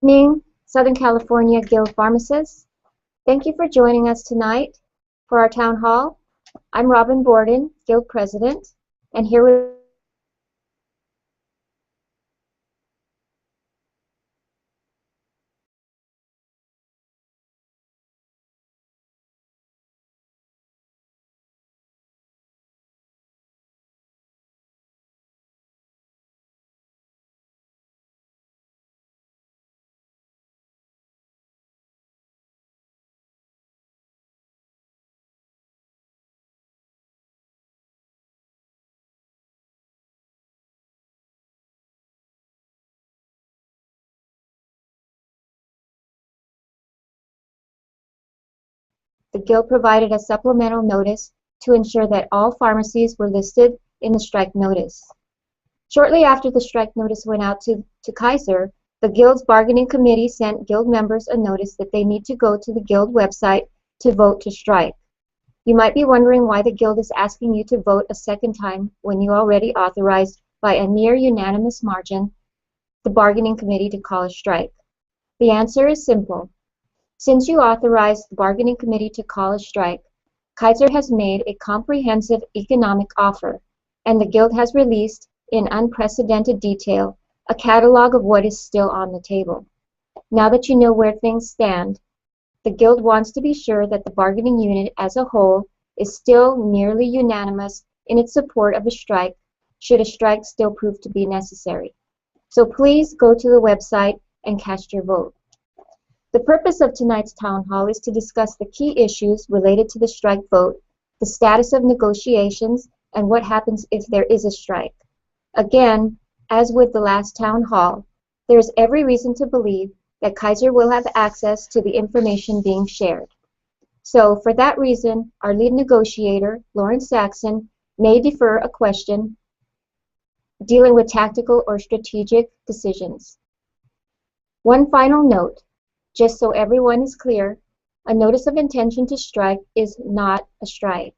Evening, Southern California Guild Pharmacists. Thank you for joining us tonight for our town hall. I'm Robin Borden, Guild President, and here with the Guild provided a supplemental notice to ensure that all pharmacies were listed in the strike notice. Shortly after the strike notice went out to Kaiser, the Guild's bargaining committee sent Guild members a notice that they need to go to the Guild website to vote to strike. You might be wondering why the Guild is asking you to vote a second time when you already authorized by a near unanimous margin the bargaining committee to call a strike. The answer is simple. Since you authorized the bargaining committee to call a strike, Kaiser has made a comprehensive economic offer, and the Guild has released, in unprecedented detail, a catalog of what is still on the table. Now that you know where things stand, the Guild wants to be sure that the bargaining unit as a whole is still nearly unanimous in its support of a strike, should a strike still prove to be necessary. So please go to the website and cast your vote. The purpose of tonight's town hall is to discuss the key issues related to the strike vote, the status of negotiations, and what happens if there is a strike. Again, as with the last town hall, there is every reason to believe that Kaiser will have access to the information being shared. So, for that reason, our lead negotiator, Lauren Saxon, may defer a question dealing with tactical or strategic decisions. One final note. Just so everyone is clear, a notice of intention to strike is not a strike.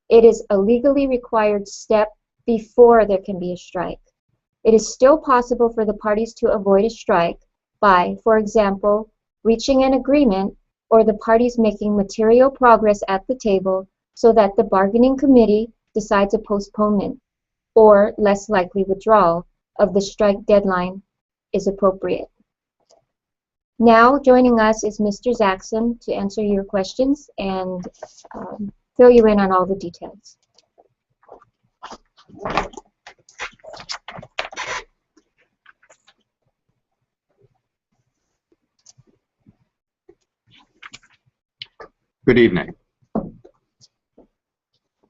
It is a legally required step before there can be a strike. It is still possible for the parties to avoid a strike by, for example, reaching an agreement or the parties making material progress at the table so that the bargaining committee decides a postponement or less likely withdrawal of the strike deadline is appropriate. Now, joining us is Mr. Saxon to answer your questions and fill you in on all the details. Good evening.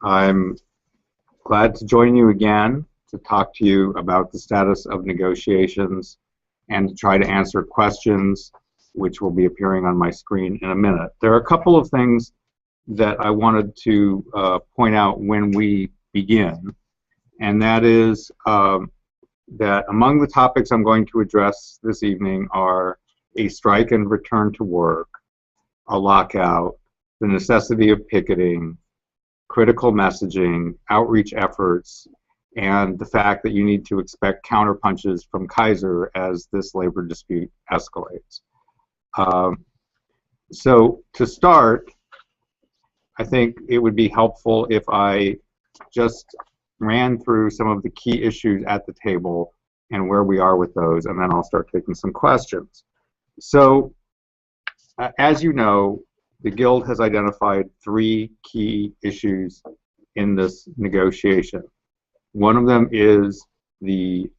I'm glad to join you again to talk to you about the status of negotiations and to try to answer questions which will be appearing on my screen in a minute. There are a couple of things that I wanted to point out when we begin, and that is that among the topics I'm going to address this evening are a strike and return to work, a lockout, the necessity of picketing, critical messaging, outreach efforts, and the fact that you need to expect counterpunches from Kaiser as this labor dispute escalates. So to start, I think it would be helpful if I just ran through some of the key issues at the table and where we are with those, and then I'll start taking some questions. So, as you know, the Guild has identified 3 key issues in this negotiation. One of them is the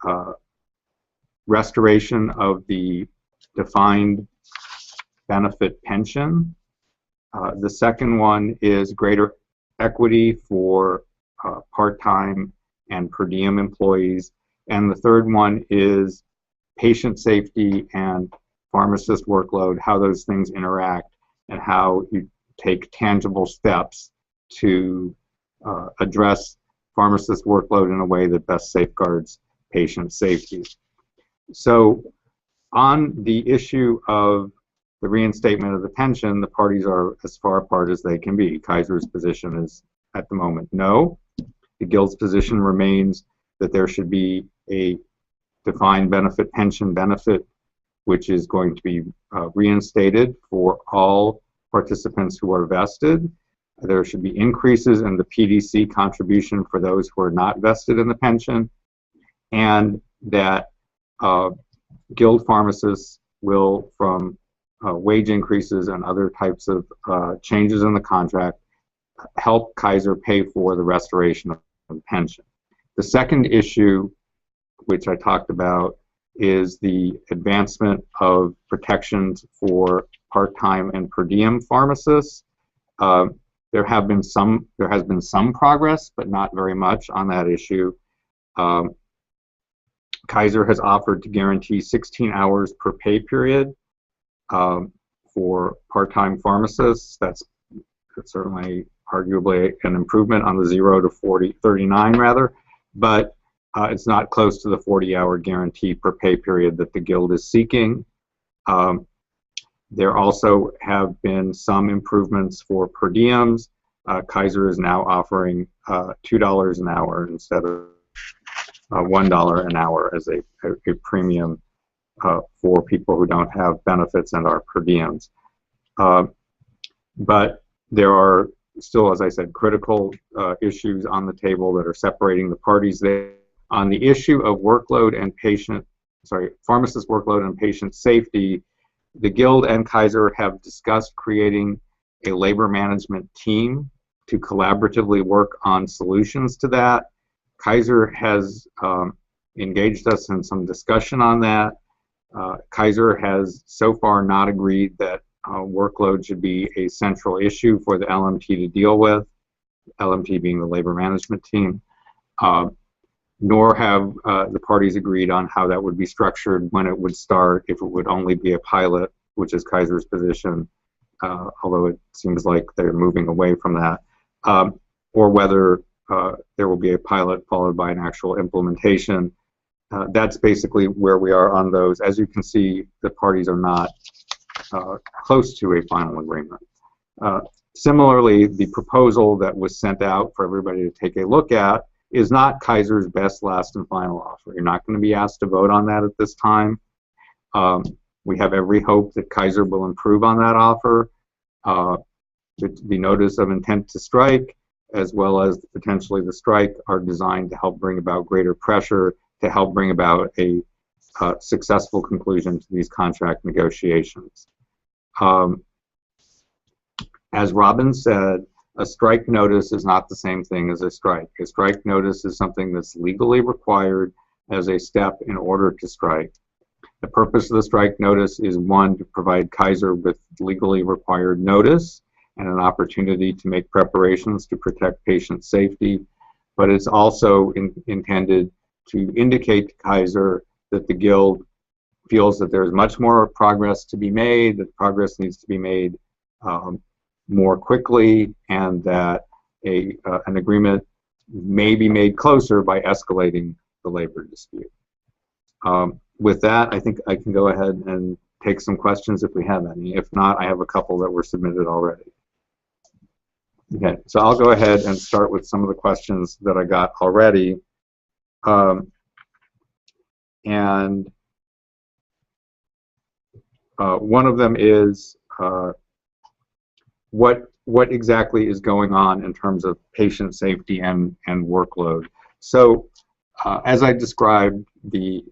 restoration of the defined benefit pension. The second one is greater equity for part-time and per diem employees. And the third one is patient safety and pharmacist workload, how those things interact, and how you take tangible steps to address pharmacist workload in a way that best safeguards patient safety. So on the issue of the reinstatement of the pension, the parties are as far apart as they can be. Kaiser's position is, at the moment, no. The Guild's position remains that there should be a defined benefit pension benefit which is going to be reinstated for all participants who are vested. There should be increases in the PDC contribution for those who are not vested in the pension, and that Guild pharmacists will, from wage increases and other types of changes in the contract, help Kaiser pay for the restoration of the pension. The second issue, which I talked about, is the advancement of protections for part-time and per diem pharmacists. There has been some progress, but not very much on that issue. Kaiser has offered to guarantee 16 hours per pay period for part-time pharmacists. That's certainly arguably an improvement on the 0 to 39 rather, but it's not close to the 40-hour guarantee per pay period that the Guild is seeking. There also have been some improvements for per diems. Kaiser is now offering $2 an hour instead of $1 an hour as a premium for people who don't have benefits and are per diems. But there are still, as I said, critical issues on the table that are separating the parties there. On the issue of workload and pharmacist workload and patient safety, the Guild and Kaiser have discussed creating a labor management team to collaboratively work on solutions to that. Kaiser has engaged us in some discussion on that. Kaiser has so far not agreed that workload should be a central issue for the LMT to deal with, LMT being the labor management team, nor have the parties agreed on how that would be structured, when it would start, if it would only be a pilot, which is Kaiser's position, although it seems like they're moving away from that, or whether there will be a pilot followed by an actual implementation. That's basically where we are on those. As you can see, the parties are not close to a final agreement. Similarly, the proposal that was sent out for everybody to take a look at is not Kaiser's best, last, and final offer. You're not going to be asked to vote on that at this time. We have every hope that Kaiser will improve on that offer. The notice of intent to strike, as well as potentially the strike, are designed to help bring about greater pressure, to help bring about a successful conclusion to these contract negotiations. As Robin said, a strike notice is not the same thing as a strike. A strike notice is something that's legally required as a step in order to strike. The purpose of the strike notice is, one, to provide Kaiser with legally required notice and an opportunity to make preparations to protect patient safety, but it's also intended to indicate to Kaiser that the Guild feels that there's much more progress to be made, that progress needs to be made more quickly, and that an agreement may be made closer by escalating the labor dispute. With that, I think I can go ahead and take some questions if we have any. If not, I have a couple that were submitted already. Okay, so I'll go ahead and start with some of the questions that I got already. One of them is what exactly is going on in terms of patient safety and workload. So as I described, the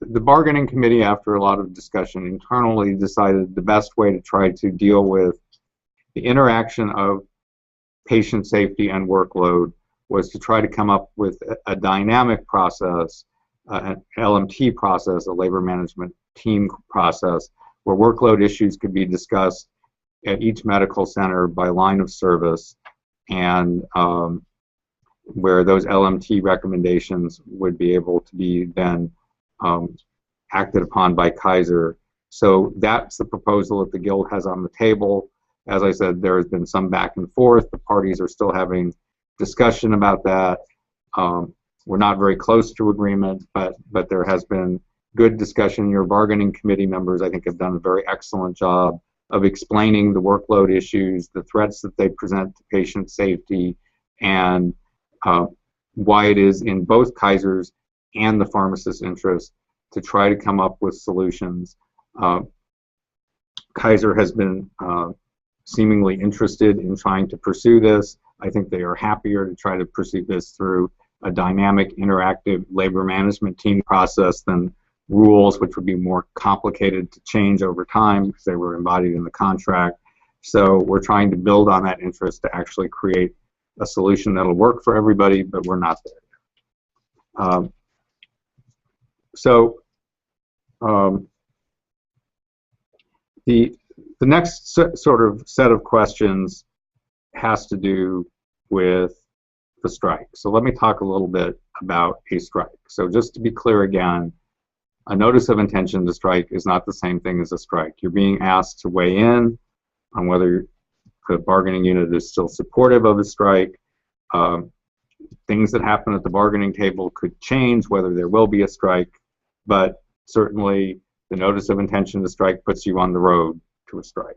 bargaining committee, after a lot of discussion internally, decided the best way to try to deal with the interaction of patient safety and workload was to try to come up with a dynamic process, an LMT process, a labor management team process, where workload issues could be discussed at each medical center by line of service, and where those LMT recommendations would be able to be then acted upon by Kaiser. So that's the proposal that the Guild has on the table. As I said, there has been some back and forth. The parties are still having discussion about that. We're not very close to agreement, but there has been good discussion. Your bargaining committee members, I think, have done a very excellent job of explaining the workload issues, the threats that they present to patient safety, and why it is in both Kaiser's and the pharmacist's interest to try to come up with solutions. Kaiser has been seemingly interested in trying to pursue this. I think they are happier to try to pursue this through a dynamic, interactive labor management team process than rules, which would be more complicated to change over time because they were embodied in the contract. So we're trying to build on that interest to actually create a solution that'll work for everybody, but we're not there yet. The next sort of set of questions has to do with the strike. So let me talk a little bit about a strike. So just to be clear again, a notice of intention to strike is not the same thing as a strike. You're being asked to weigh in on whether the bargaining unit is still supportive of a strike. Things that happen at the bargaining table could change whether there will be a strike, but certainly the notice of intention to strike puts you on the road to a strike.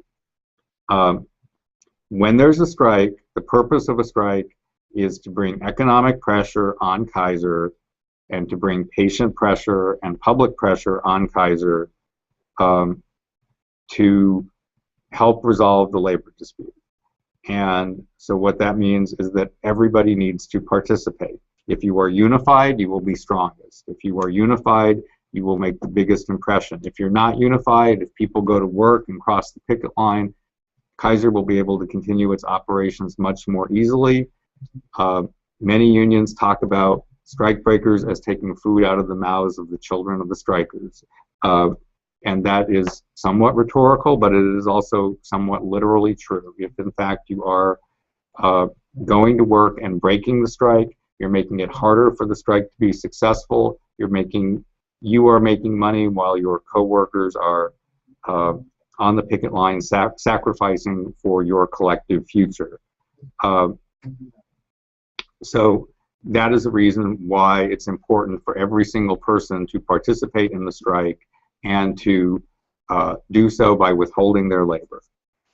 When there's a strike, the purpose of a strike is to bring economic pressure on Kaiser and to bring patient pressure and public pressure on Kaiser to help resolve the labor dispute. And so what that means is that everybody needs to participate. If you are unified, you will be strongest. If you are unified, you will make the biggest impression. If you're not unified, if people go to work and cross the picket line, Kaiser will be able to continue its operations much more easily. Many unions talk about strike breakers as taking food out of the mouths of the children of the strikers. And that is somewhat rhetorical, but it is also somewhat literally true. If in fact you are going to work and breaking the strike, you're making it harder for the strike to be successful. You are making money while your coworkers are on the picket line sacrificing for your collective future. So that is the reason why it's important for every single person to participate in the strike and to do so by withholding their labor.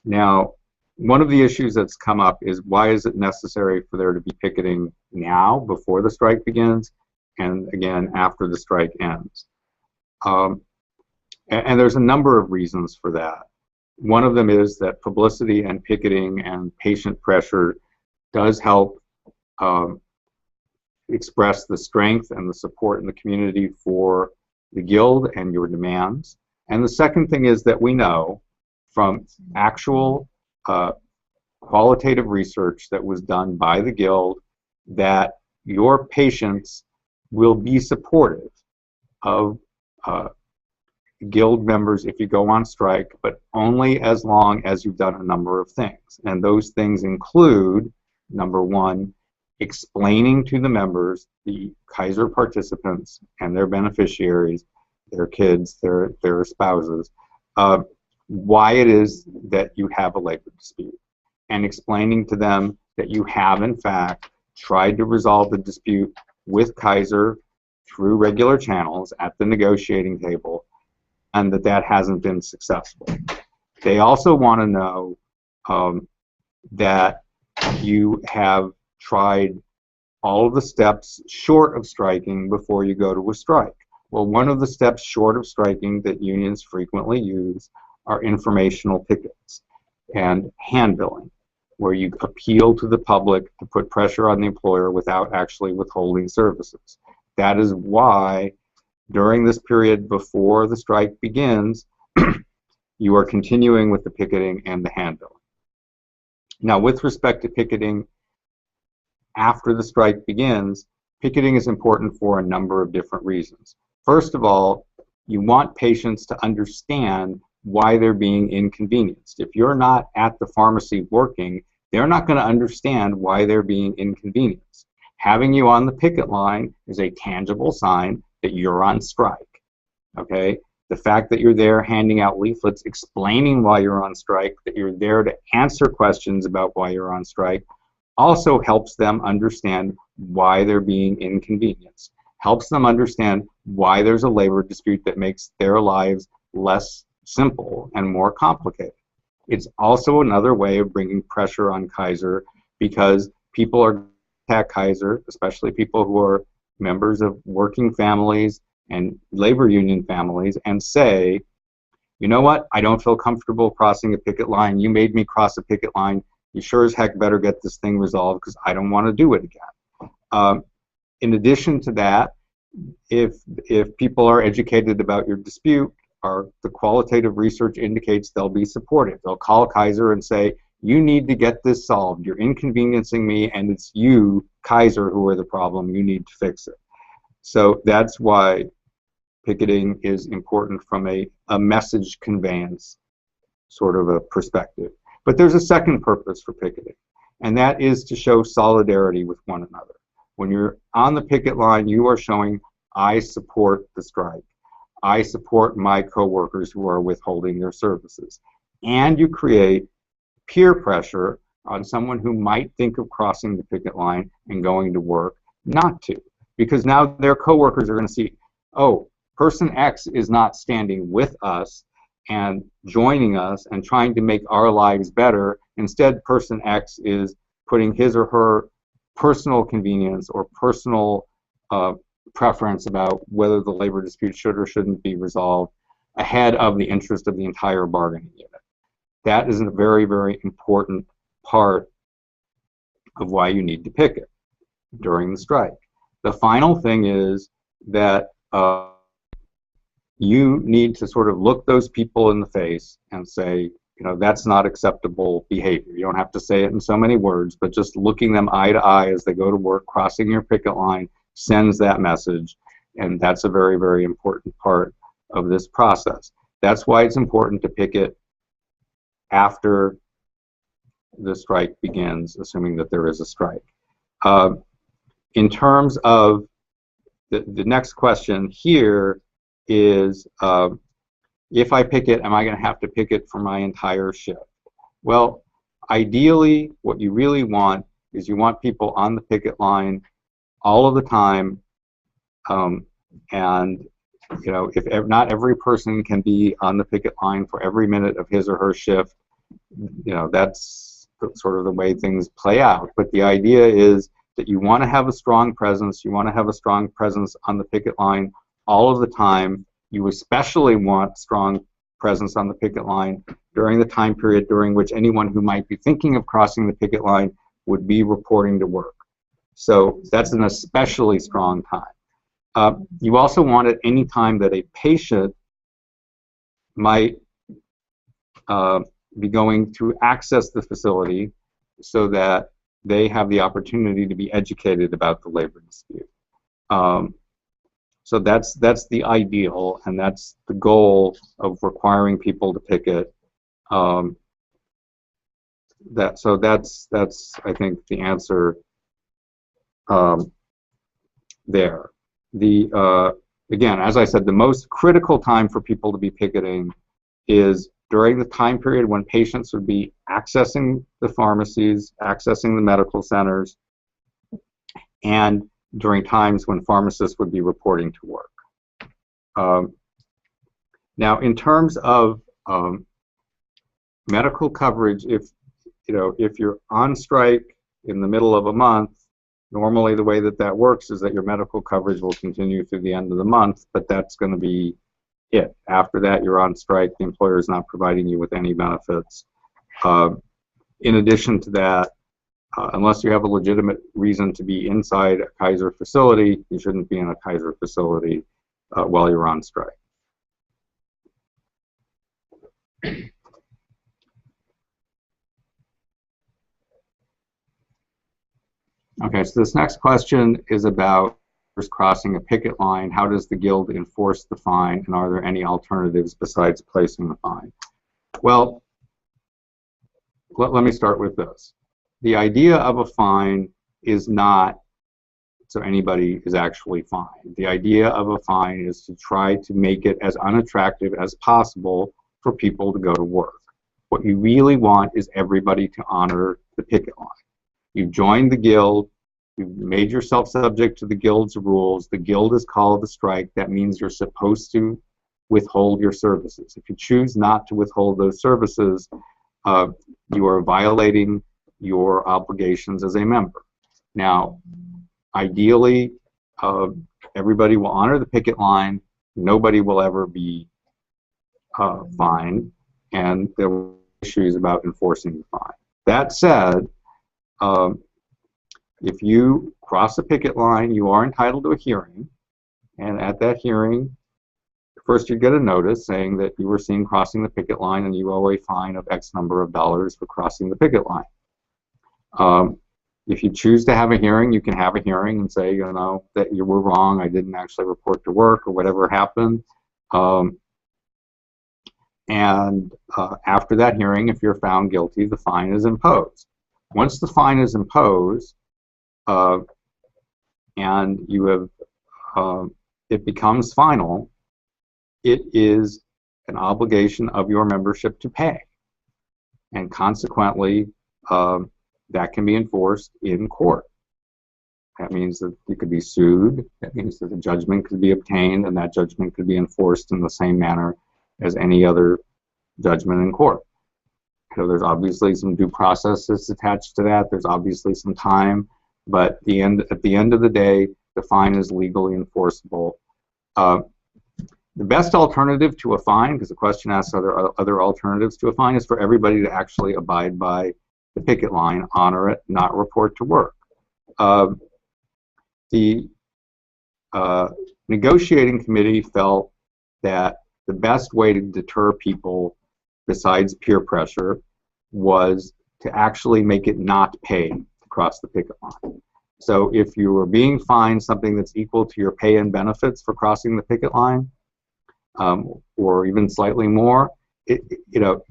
Now, one of the issues that's come up is why is it necessary for there to be picketing now before the strike begins and again after the strike ends? And there's a number of reasons for that. One of them is that publicity and picketing and patient pressure does help express the strength and the support in the community for the Guild and your demands. And the second thing is that we know from actual qualitative research that was done by the Guild that your patients will be supportive of Guild members if you go on strike, but only as long as you've done a number of things. And those things include, number one, explaining to the members, the Kaiser participants and their beneficiaries, their kids, their spouses, why it is that you have a labor dispute, and explaining to them that you have in fact tried to resolve the dispute with Kaiser through regular channels at the negotiating table, and that hasn't been successful. They also want to know that you have tried all of the steps short of striking before you go to a strike. Well, one of the steps short of striking that unions frequently use are informational pickets and handbilling, where you appeal to the public to put pressure on the employer without actually withholding services. That is why during this period before the strike begins, you are continuing with the picketing and the handbilling. Now, with respect to picketing after the strike begins, picketing is important for a number of different reasons. First of all, you want patients to understand why they're being inconvenienced. If you're not at the pharmacy working, they're not going to understand why they're being inconvenienced. Having you on the picket line is a tangible sign that you're on strike. Okay? The fact that you're there handing out leaflets explaining why you're on strike, that you're there to answer questions about why you're on strike, also helps them understand why they're being inconvenienced, helps them understand why there's a labor dispute that makes their lives less simple and more complicated. It's also another way of bringing pressure on Kaiser because people are attack Kaiser, especially people who are members of working families and labor union families and say, you know what, I don't feel comfortable crossing a picket line. You made me cross a picket line. You sure as heck better get this thing resolved because I don't want to do it again. In addition to that, if people are educated about your dispute, the qualitative research indicates they'll be supportive. They'll call Kaiser and say, you need to get this solved. You're inconveniencing me, and it's you, Kaiser, who are the problem. You need to fix it. So that's why picketing is important from a message conveyance sort of a perspective. But there's a second purpose for picketing, and that is to show solidarity with one another. When you're on the picket line, you are showing, I support the strike. I support my coworkers who are withholding their services. And you create peer pressure on someone who might think of crossing the picket line and going to work not to. Because now their coworkers are going to see, oh, person X is not standing with us and joining us and trying to make our lives better. Instead, person X is putting his or her personal convenience or personal preference about whether the labor dispute should or shouldn't be resolved ahead of the interest of the entire bargaining unit. That is a very, very important part of why you need to picket during the strike. The final thing is that you need to sort of look those people in the face and say, you know, that's not acceptable behavior. You don't have to say it in so many words, but just looking them eye to eye as they go to work, crossing your picket line, sends that message, and that's a very, very important part of this process. That's why it's important to picket after the strike begins, assuming that there is a strike. In terms of the next question here is, if I picket, am I going to have to picket for my entire shift? Well, ideally, what you really want is you want people on the picket line all of the time, and you know, if not every person can be on the picket line for every minute of his or her shift, you know, that's sort of the way things play out. But the idea is that you want to have a strong presence. You want to have a strong presence on the picket line all of the time. You especially want strong presence on the picket line during the time period during which anyone who might be thinking of crossing the picket line would be reporting to work. So that's an especially strong time. You also want it any time that a patient might be going to access the facility so that they have the opportunity to be educated about the labor dispute. So that's the ideal, and that's the goal of requiring people to picket. So that's I think the answer there. Again, as I said, the most critical time for people to be picketing is during the time period when patients would be accessing the pharmacies, accessing the medical centers, and during times when pharmacists would be reporting to work. Now, in terms of medical coverage, if you're on strike in the middle of a month, normally the way that works is that your medical coverage will continue through the end of the month, but that's going to be it. After that, you're on strike. The employer is not providing you with any benefits. In addition to that, unless you have a legitimate reason to be inside a Kaiser facility, you shouldn't be in a Kaiser facility while you're on strike. Okay, so this next question is about crossing a picket line. How does the Guild enforce the fine, and are there any alternatives besides placing the fine? Well, let me start with this. The idea of a fine is not so anybody is actually fined. The idea of a fine is to try to make it as unattractive as possible for people to go to work. What you really want is everybody to honor the picket line. You've joined the Guild, you've made yourself subject to the Guild's rules, the Guild is called a strike, that means you're supposed to withhold your services. If you choose not to withhold those services, you are violating your obligations as a member. Now, ideally, everybody will honor the picket line, nobody will ever be fined, and there were issues about enforcing the fine. That said, if you cross the picket line, you are entitled to a hearing, and at that hearing, first you get a notice saying that you were seen crossing the picket line and you owe a fine of X number of dollars for crossing the picket line. If you choose to have a hearing, you can have a hearing and say, you know, that you were wrong, I didn't actually report to work, or whatever happened. After that hearing, if you're found guilty, the fine is imposed. Once the fine is imposed, and you have, it becomes final, it is an obligation of your membership to pay. And consequently, that can be enforced in court. That means that you could be sued. That means that a judgment could be obtained, and that judgment could be enforced in the same manner as any other judgment in court. So there's obviously some due process that's attached to that. There's obviously some time, but at the end of the day, the fine is legally enforceable. The best alternative to a fine, because the question asks other alternatives to a fine, is for everybody to actually abide by the picket line, honor it, not report to work. The negotiating committee felt that the best way to deter people, besides peer pressure, was to actually make it not pay to cross the picket line. So if you were being fined something that's equal to your pay and benefits for crossing the picket line, or even slightly more, it's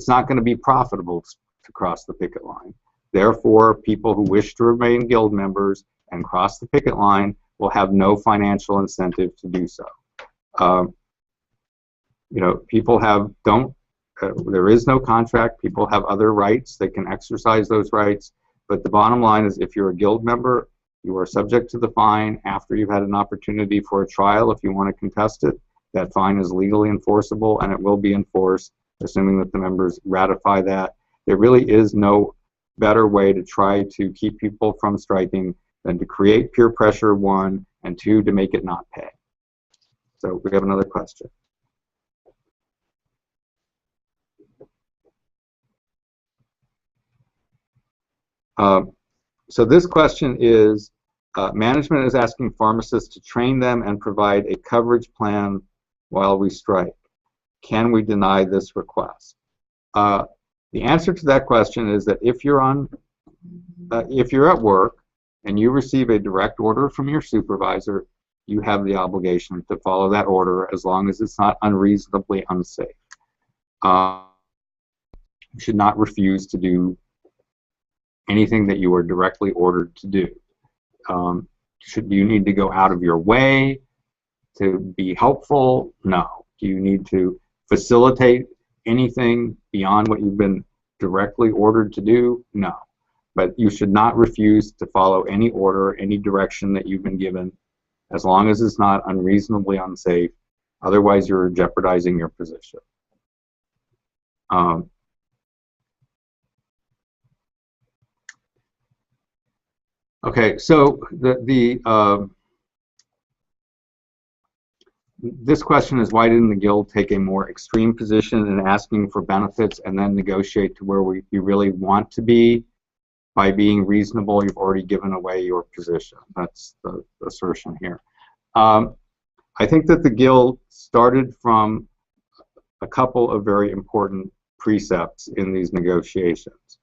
not going to be profitable to cross the picket line. Therefore, people who wish to remain guild members and cross the picket line will have no financial incentive to do so. People there is no contract. People have other rights. They can exercise those rights. But the bottom line is, if you're a guild member, you are subject to the fine after you've had an opportunity for a trial. If you want to contest it, that fine is legally enforceable, and it will be enforced, assuming that the members ratify that. There really is no better way to try to keep people from striking than to create peer pressure, one, and two, to make it not pay. So we have another question. So this question is, management is asking pharmacists to train them and provide a coverage plan while we strike. Can we deny this request? The answer to that question is that if you're at work and you receive a direct order from your supervisor, you have the obligation to follow that order as long as it's not unreasonably unsafe. You should not refuse to do anything that you are directly ordered to do. Should you need to go out of your way to be helpful? No. Do you need to facilitate anything beyond what you've been directly ordered to do? No. But you should not refuse to follow any order, any direction that you've been given, as long as it's not unreasonably unsafe. Otherwise, you're jeopardizing your position. Okay, so this question is, why didn't the guild take a more extreme position in asking for benefits and then negotiate to where you really want to be? By being reasonable, you've already given away your position. That's the assertion here. I think that the guild started from a couple of very important precepts in these negotiations.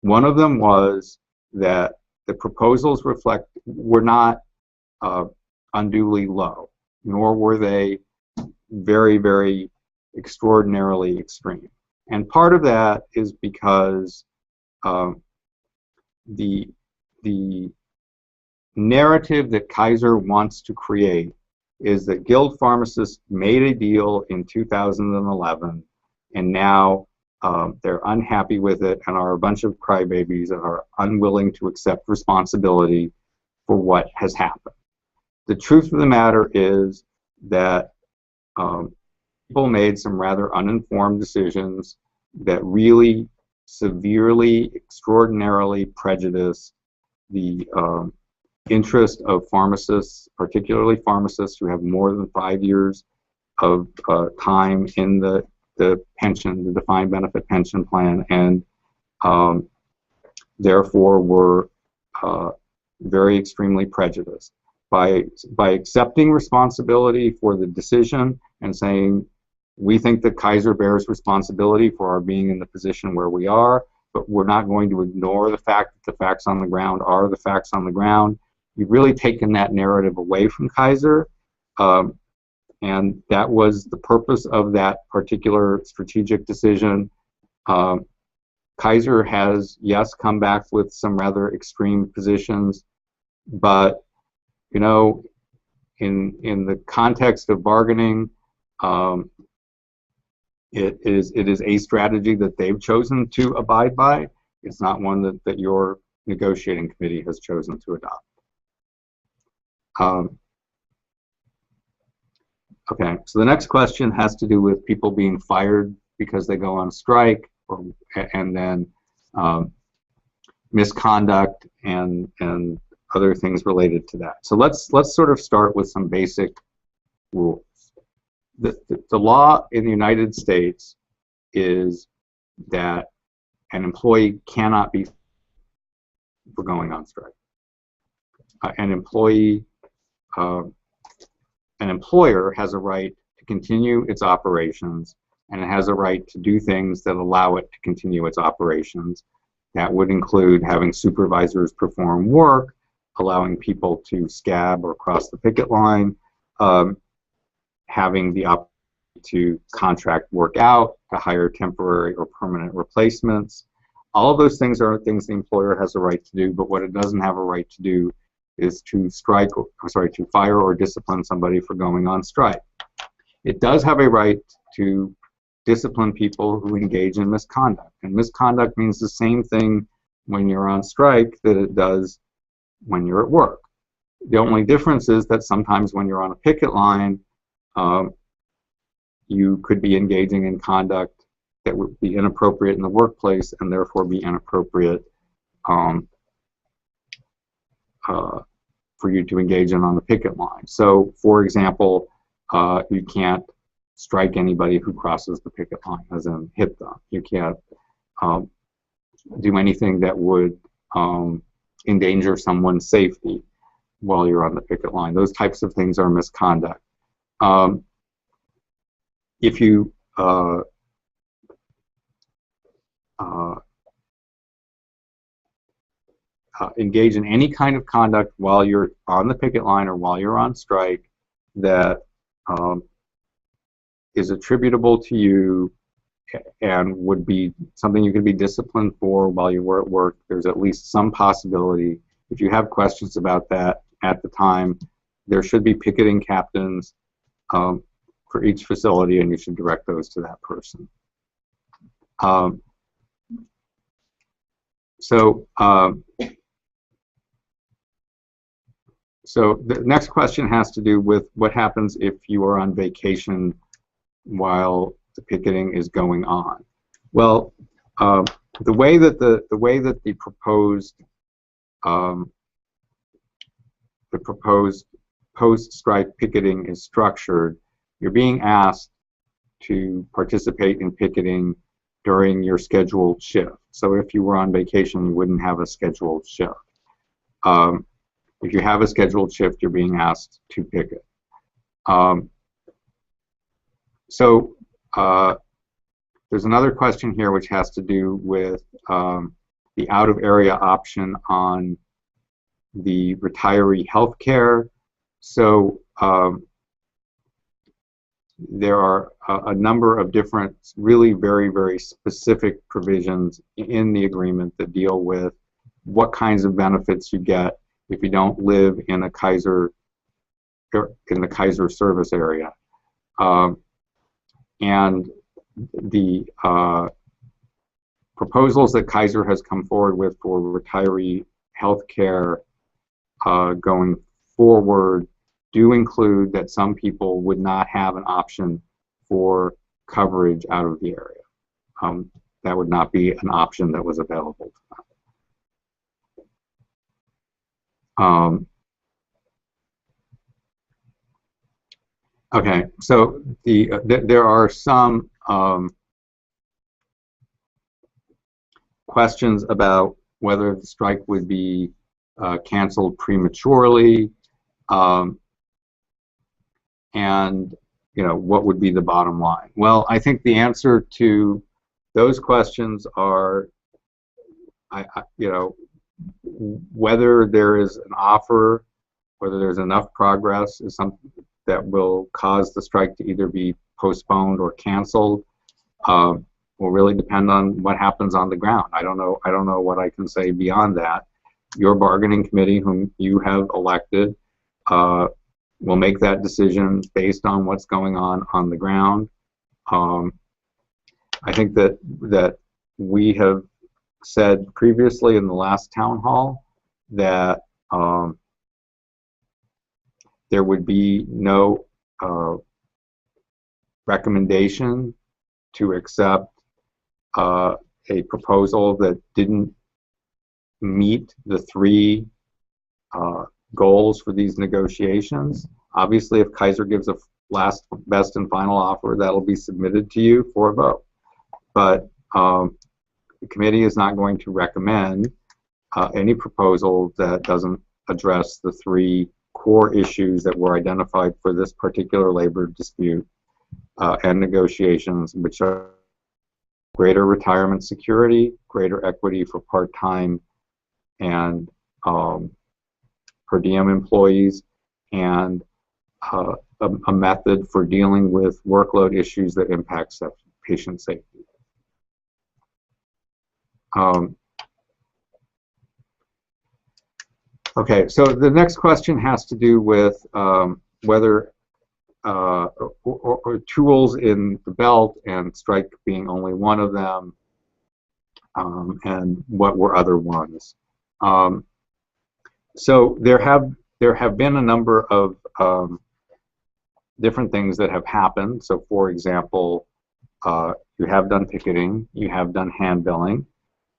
One of them was that the proposals were not unduly low, nor were they very, very extraordinarily extreme. And part of that is because the narrative that Kaiser wants to create is that guild pharmacists made a deal in 2011, and now they're unhappy with it and are a bunch of crybabies and are unwilling to accept responsibility for what has happened. The truth of the matter is that people made some rather uninformed decisions that really severely, extraordinarily prejudice the interest of pharmacists, particularly pharmacists who have more than 5 years of time in the pension, the defined benefit pension plan, and therefore were very extremely prejudiced. By accepting responsibility for the decision and saying, we think that Kaiser bears responsibility for our being in the position where we are, but we're not going to ignore the fact that the facts on the ground are the facts on the ground. You've really taken that narrative away from Kaiser, and that was the purpose of that particular strategic decision. Kaiser has, yes, come back with some rather extreme positions, but you know, in the context of bargaining, it is a strategy that they've chosen to abide by. It's not one that your negotiating committee has chosen to adopt. Okay, so the next question has to do with people being fired because they go on strike, and then misconduct and other things related to that. So let's sort of start with some basic rules. The law in the United States is that an employee cannot be for going on strike. An employer has a right to continue its operations, and it has a right to do things that allow it to continue its operations. That would include having supervisors perform work, allowing people to scab or cross the picket line, having the opportunity to contract work out, to hire temporary or permanent replacements. All of those things are things the employer has a right to do, but what it doesn't have a right to do is to to fire or discipline somebody for going on strike. It does have a right to discipline people who engage in misconduct, and misconduct means the same thing when you're on strike that it does when you're at work. The only difference is that sometimes when you're on a picket line, you could be engaging in conduct that would be inappropriate in the workplace and therefore be inappropriate for you to engage in on the picket line. So, for example, you can't strike anybody who crosses the picket line, as in hit them. You can't do anything that would endanger someone's safety while you're on the picket line. Those types of things are misconduct. If you engage in any kind of conduct while you're on the picket line or while you're on strike that is attributable to you and would be something you could be disciplined for while you were at work, there's at least some possibility. If you have questions about that at the time, there should be picketing captains for each facility, and you should direct those to that person. So the next question has to do with what happens if you are on vacation while the picketing is going on. Well, the way that the proposed post-strike picketing is structured, you're being asked to participate in picketing during your scheduled shift. So if you were on vacation, you wouldn't have a scheduled shift. If you have a scheduled shift, you're being asked to picket. There's another question here which has to do with the out-of-area option on the retiree health care. So there are a number of different, really very, very specific provisions in the agreement that deal with what kinds of benefits you get if you don't live in the Kaiser service area. And the proposals that Kaiser has come forward with for retiree health care going forward do include that some people would not have an option for coverage out of the area. That would not be an option that was available to them. Okay, so there are some questions about whether the strike would be canceled prematurely, and what would be the bottom line. Well, I think the answer to those questions are, whether there is an offer, whether there's enough progress, is something that will cause the strike to either be postponed or canceled. Will really depend on what happens on the ground. I don't know what I can say beyond that. Your bargaining committee, whom you have elected, will make that decision based on what's going on the ground. I think that we have said previously in the last town hall that there would be no recommendation to accept a proposal that didn't meet the three goals for these negotiations. Obviously, if Kaiser gives a last, best, and final offer, that'll be submitted to you for a vote. But the committee is not going to recommend any proposal that doesn't address the three core issues that were identified for this particular labor dispute and negotiations, which are greater retirement security, greater equity for part-time and per diem employees, and a method for dealing with workload issues that impact patient safety. Okay, so the next question has to do with whether or tools in the belt, and strike being only one of them, and what were other ones. So there have been a number of different things that have happened. So, for example, you have done picketing, you have done handbilling.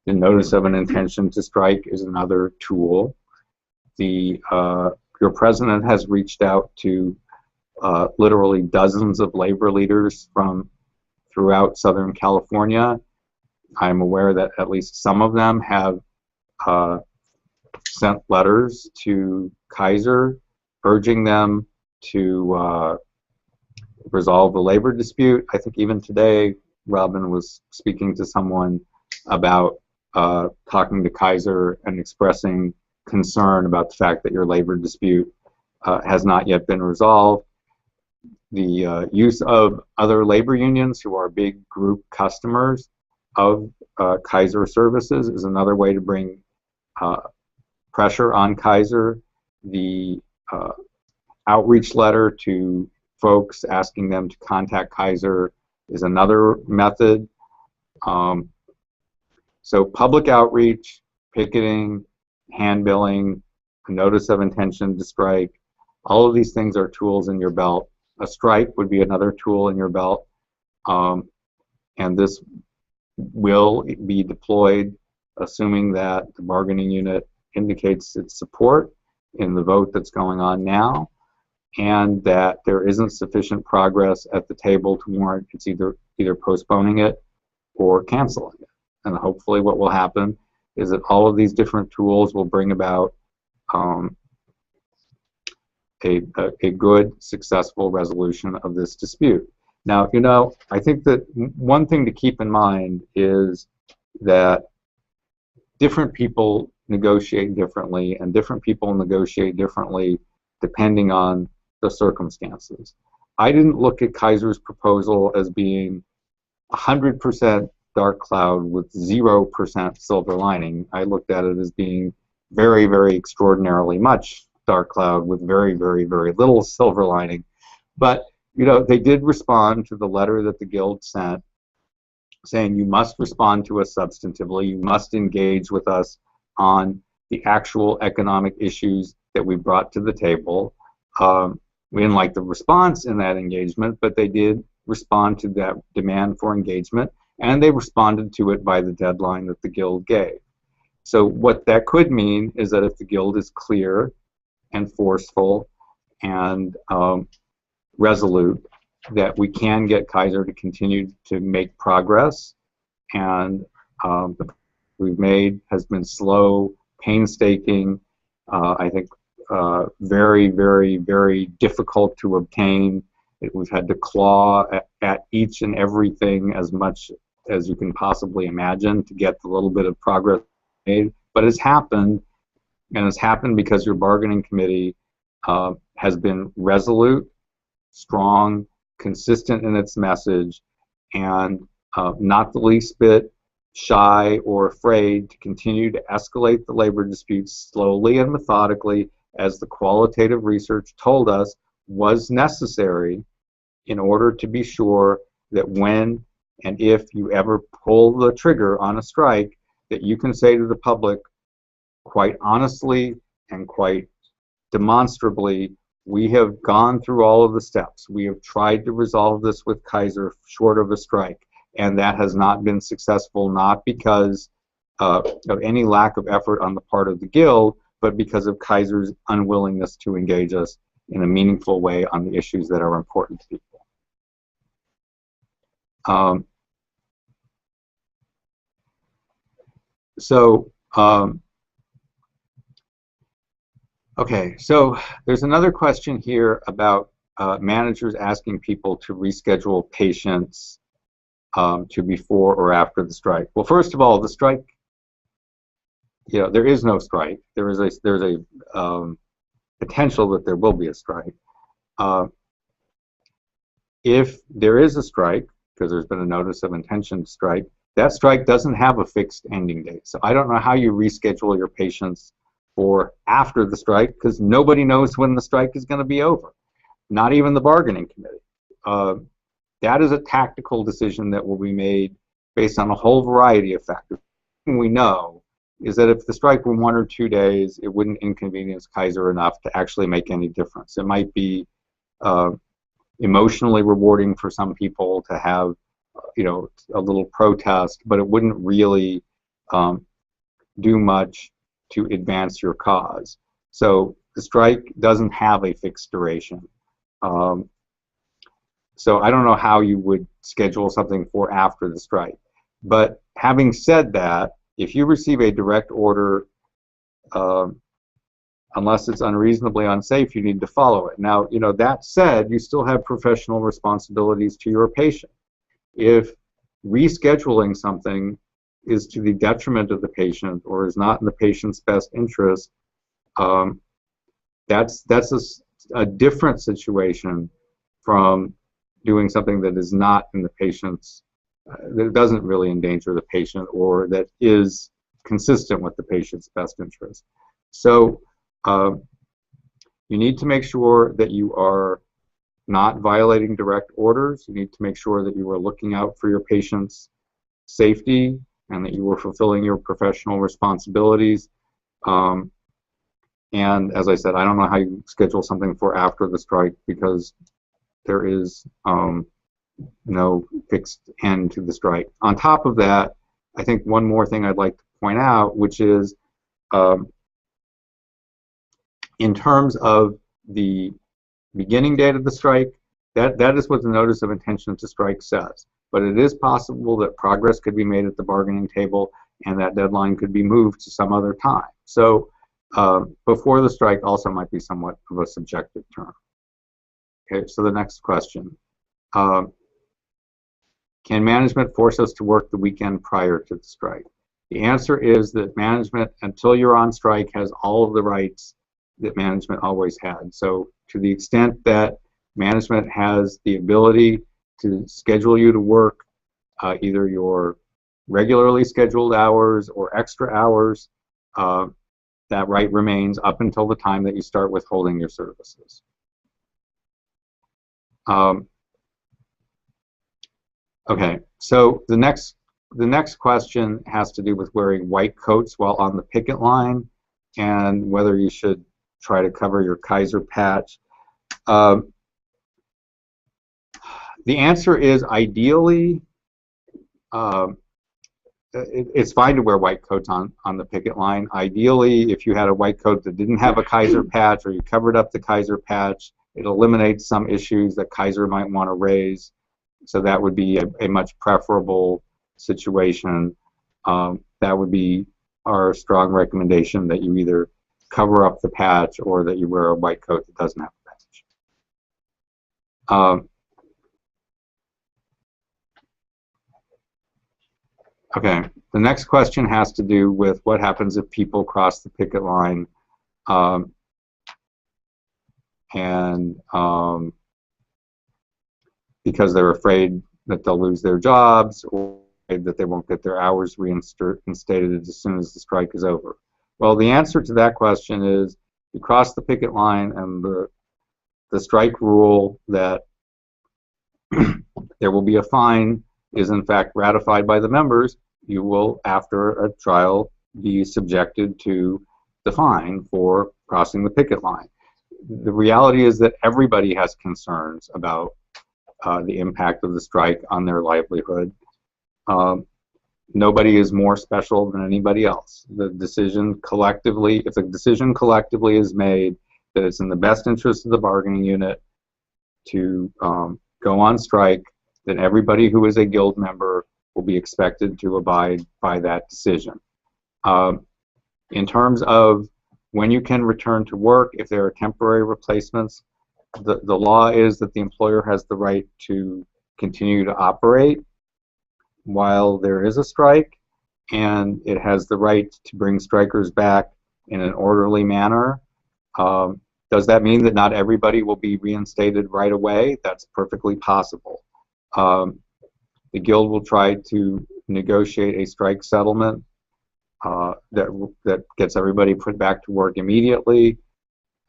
The notice of an intention to strike is another tool. Your president has reached out to literally dozens of labor leaders from throughout Southern California. I'm aware that at least some of them have sent letters to Kaiser urging them to resolve the labor dispute. I think even today, Robin was speaking to someone about talking to Kaiser and expressing concern about the fact that your labor dispute has not yet been resolved. The use of other labor unions who are big group customers of Kaiser services is another way to bring pressure on Kaiser. The outreach letter to folks asking them to contact Kaiser is another method. So public outreach, picketing, handbilling, a notice of intention to strike, all of these things are tools in your belt. A strike would be another tool in your belt, and this will be deployed assuming that the bargaining unit indicates its support in the vote that's going on now, and that there isn't sufficient progress at the table to warrant it's either postponing it or canceling it. And hopefully what will happen is that all of these different tools will bring about a good, successful resolution of this dispute. Now, I think that one thing to keep in mind is that different people negotiate differently, and different people negotiate differently depending on the circumstances. I didn't look at Kaiser's proposal as being 100% dark cloud with 0% silver lining. I looked at it as being very, very extraordinarily much dark cloud with very, very, very little silver lining. But they did respond to the letter that the Guild sent, saying you must respond to us substantively, you must engage with us on the actual economic issues that we brought to the table. We didn't like the response in that engagement, but they did respond to that demand for engagement, and they responded to it by the deadline that the Guild gave. So what that could mean is that if the Guild is clear and forceful and resolute that we can get Kaiser to continue to make progress, and the we've made has been slow, painstaking, I think very, very, very difficult to obtain. We've had to claw at each and everything as much as you can possibly imagine to get the little bit of progress made. But it's happened, and it's happened because your bargaining committee has been resolute, strong, consistent in its message, and not the least bit shy or afraid to continue to escalate the labor disputes slowly and methodically, as the qualitative research told us was necessary in order to be sure that when and if you ever pull the trigger on a strike, that you can say to the public quite honestly and quite demonstrably, we have gone through all of the steps. We have tried to resolve this with Kaiser short of a strike, and that has not been successful, not because of any lack of effort on the part of the Guild, but because of Kaiser's unwillingness to engage us in a meaningful way on the issues that are important to people. Okay, so there's another question here about managers asking people to reschedule patients to before or after the strike. Well, first of all, the strike, there is no strike. There's a potential that there will be a strike. If there is a strike, because there's been a notice of intention to strike, that strike doesn't have a fixed ending date. So I don't know how you reschedule your patients for after the strike, because nobody knows when the strike is going to be over, not even the bargaining committee. That is a tactical decision that will be made based on a whole variety of factors. What we know is that if the strike were 1 or 2 days, it wouldn't inconvenience Kaiser enough to actually make any difference. It might be emotionally rewarding for some people to have, a little protest, but it wouldn't really do much to advance your cause. So the strike doesn't have a fixed duration. So I don't know how you would schedule something for after the strike. But having said that, if you receive a direct order, unless it's unreasonably unsafe, you need to follow it. Now, that said, you still have professional responsibilities to your patient. If rescheduling something is to the detriment of the patient or is not in the patient's best interest, that's a different situation from doing something that is not in the patient's, that doesn't really endanger the patient or that is consistent with the patient's best interest. So you need to make sure that you are not violating direct orders. You need to make sure that you are looking out for your patient's safety and that you are fulfilling your professional responsibilities. And as I said, I don't know how you schedule something for after the strike, because there is no fixed end to the strike. On top of that, I think one more thing I'd like to point out, which is in terms of the beginning date of the strike, that is what the notice of intention to strike says. But it is possible that progress could be made at the bargaining table and that deadline could be moved to some other time. So before the strike also might be somewhat of a subjective term. Okay, so the next question. Can management force us to work the weekend prior to the strike? The answer is that management, until you're on strike, has all of the rights that management always had. So to the extent that management has the ability to schedule you to work either your regularly scheduled hours or extra hours, that right remains up until the time that you start withholding your services. Okay, so the next question has to do with wearing white coats while on the picket line and whether you should try to cover your Kaiser patch. The answer is ideally, it's fine to wear white coats on the picket line. Ideally, if you had a white coat that didn't have a Kaiser patch or you covered up the Kaiser patch, It eliminates some issues that Kaiser might want to raise, so that would be a much preferable situation. That would be our strong recommendation, that you either cover up the patch or that you wear a white coat that doesn't have a patch. Okay, the next question has to do with what happens if people cross the picket line because they're afraid that they'll lose their jobs, or that they won't get their hours reinstated as soon as the strike is over. Well, the answer to that question is, you cross the picket line and the strike rule that there will be a fine is in fact ratified by the members, you will, after a trial, be subjected to the fine for crossing the picket line. The reality is that everybody has concerns about the impact of the strike on their livelihood. Nobody is more special than anybody else. The decision collectively, if a decision collectively is made that it's in the best interest of the bargaining unit to go on strike, then everybody who is a guild member will be expected to abide by that decision. In terms of when you can return to work, if there are temporary replacements, the law is that the employer has the right to continue to operate while there is a strike, and it has the right to bring strikers back in an orderly manner. Does that mean that not everybody will be reinstated right away? That's perfectly possible. The guild will try to negotiate a strike settlement that gets everybody put back to work immediately.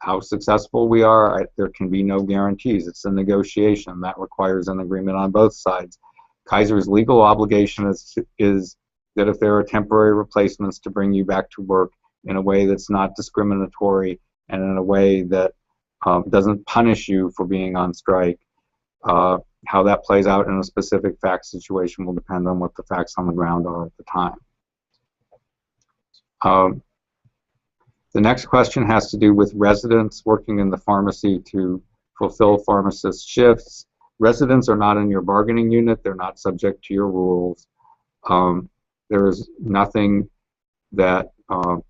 How successful we are, there can be no guarantees. It's a negotiation that requires an agreement on both sides. Kaiser's legal obligation is that if there are temporary replacements, to bring you back to work in a way that's not discriminatory and in a way that doesn't punish you for being on strike. How that plays out in a specific fact situation will depend on what the facts on the ground are at the time. The next question has to do with residents working in the pharmacy to fulfill pharmacist shifts. Residents are not in your bargaining unit. They're not subject to your rules. There is nothing that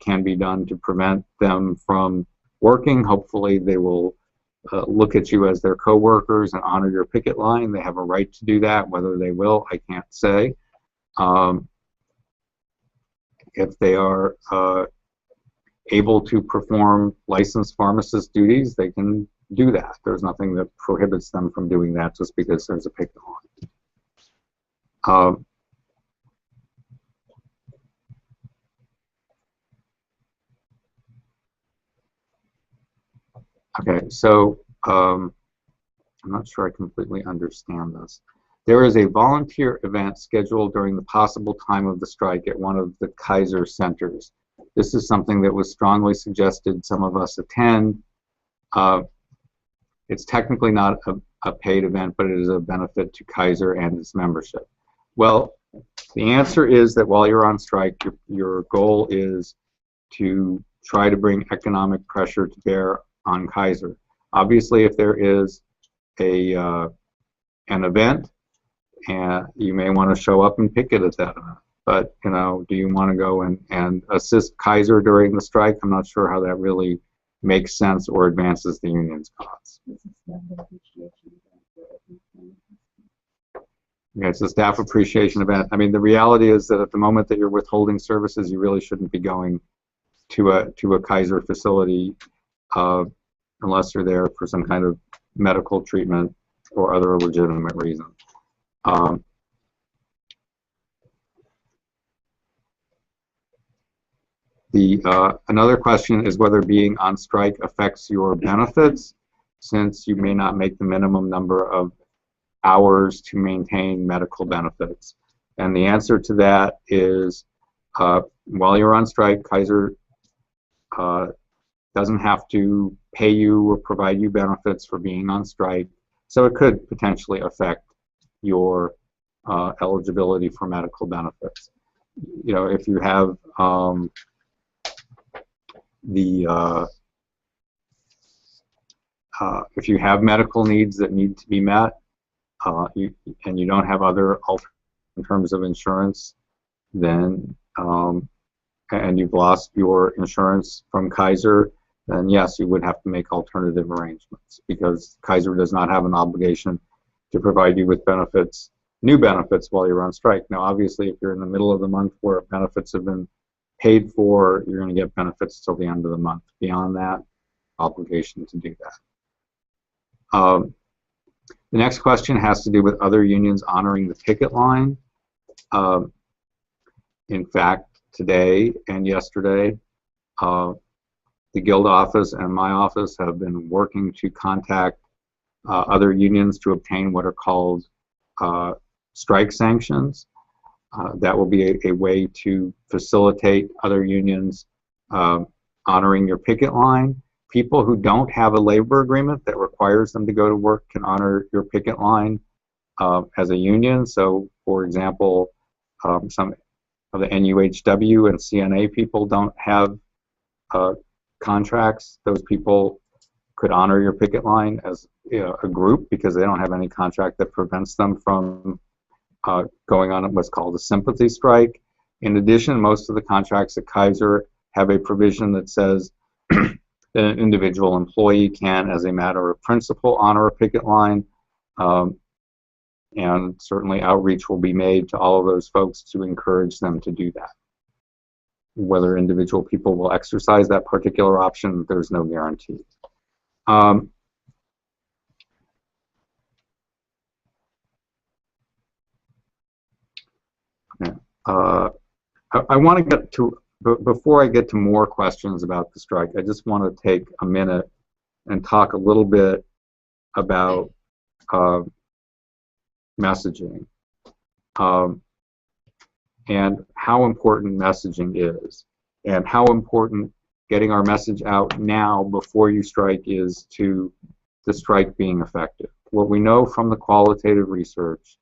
can be done to prevent them from working. Hopefully they will look at you as their co-workers and honor your picket line. They have a right to do that. Whether they will, I can't say. If they are able to perform licensed pharmacist duties, they can do that. There's nothing that prohibits them from doing that just because there's a picket line. Okay, so I'm not sure I completely understand this. There is a volunteer event scheduled during the possible time of the strike at one of the Kaiser centers. This is something that was strongly suggested some of us attend. It's technically not a paid event, but it is a benefit to Kaiser and its membership. Well, the answer is that while you're on strike, your goal is to try to bring economic pressure to bear on Kaiser. Obviously, if there is an event, and you may want to show up and picket at that event. But, you know, do you want to go and assist Kaiser during the strike? I'm not sure how that really makes sense or advances the union's cause. Yeah, it's a staff appreciation event. I mean, the reality is that at the moment that you're withholding services, you really shouldn't be going to a Kaiser facility unless you're there for some kind of medical treatment or other legitimate reason. Another question is whether being on strike affects your benefits, since you may not make the minimum number of hours to maintain medical benefits. And the answer to that is while you're on strike, Kaiser doesn't have to pay you or provide you benefits for being on strike, so it could potentially affect your eligibility for medical benefits. You know, if you have If you have medical needs that need to be met, and you don't have other alternatives in terms of insurance, then and you've lost your insurance from Kaiser, then yes, you would have to make alternative arrangements, because Kaiser does not have an obligation to provide you with benefits, new benefits, while you're on strike. Now, obviously, if you're in the middle of the month where benefits have been paid for, you're going to get benefits till the end of the month. Beyond that, obligation to do that. The next question has to do with other unions honoring the picket line. In fact, today and yesterday, the Guild office and my office have been working to contact other unions to obtain what are called strike sanctions. That will be a way to facilitate other unions honoring your picket line. People who don't have a labor agreement that requires them to go to work can honor your picket line as a union. So, for example, some of the NUHW and CNA people don't have contracts. Those people could honor your picket line as a group, because they don't have any contract that prevents them from going on what's called a sympathy strike. In addition, most of the contracts at Kaiser have a provision that says that an individual employee can, as a matter of principle, honor a picket line, and certainly outreach will be made to all of those folks to encourage them to do that. Whether individual people will exercise that particular option, there's no guarantee. I want to get to, before I get to more questions about the strike, I just want to take a minute and talk a little bit about messaging and how important messaging is, and how important getting our message out now before you strike is to the strike being effective. What we know from the qualitative research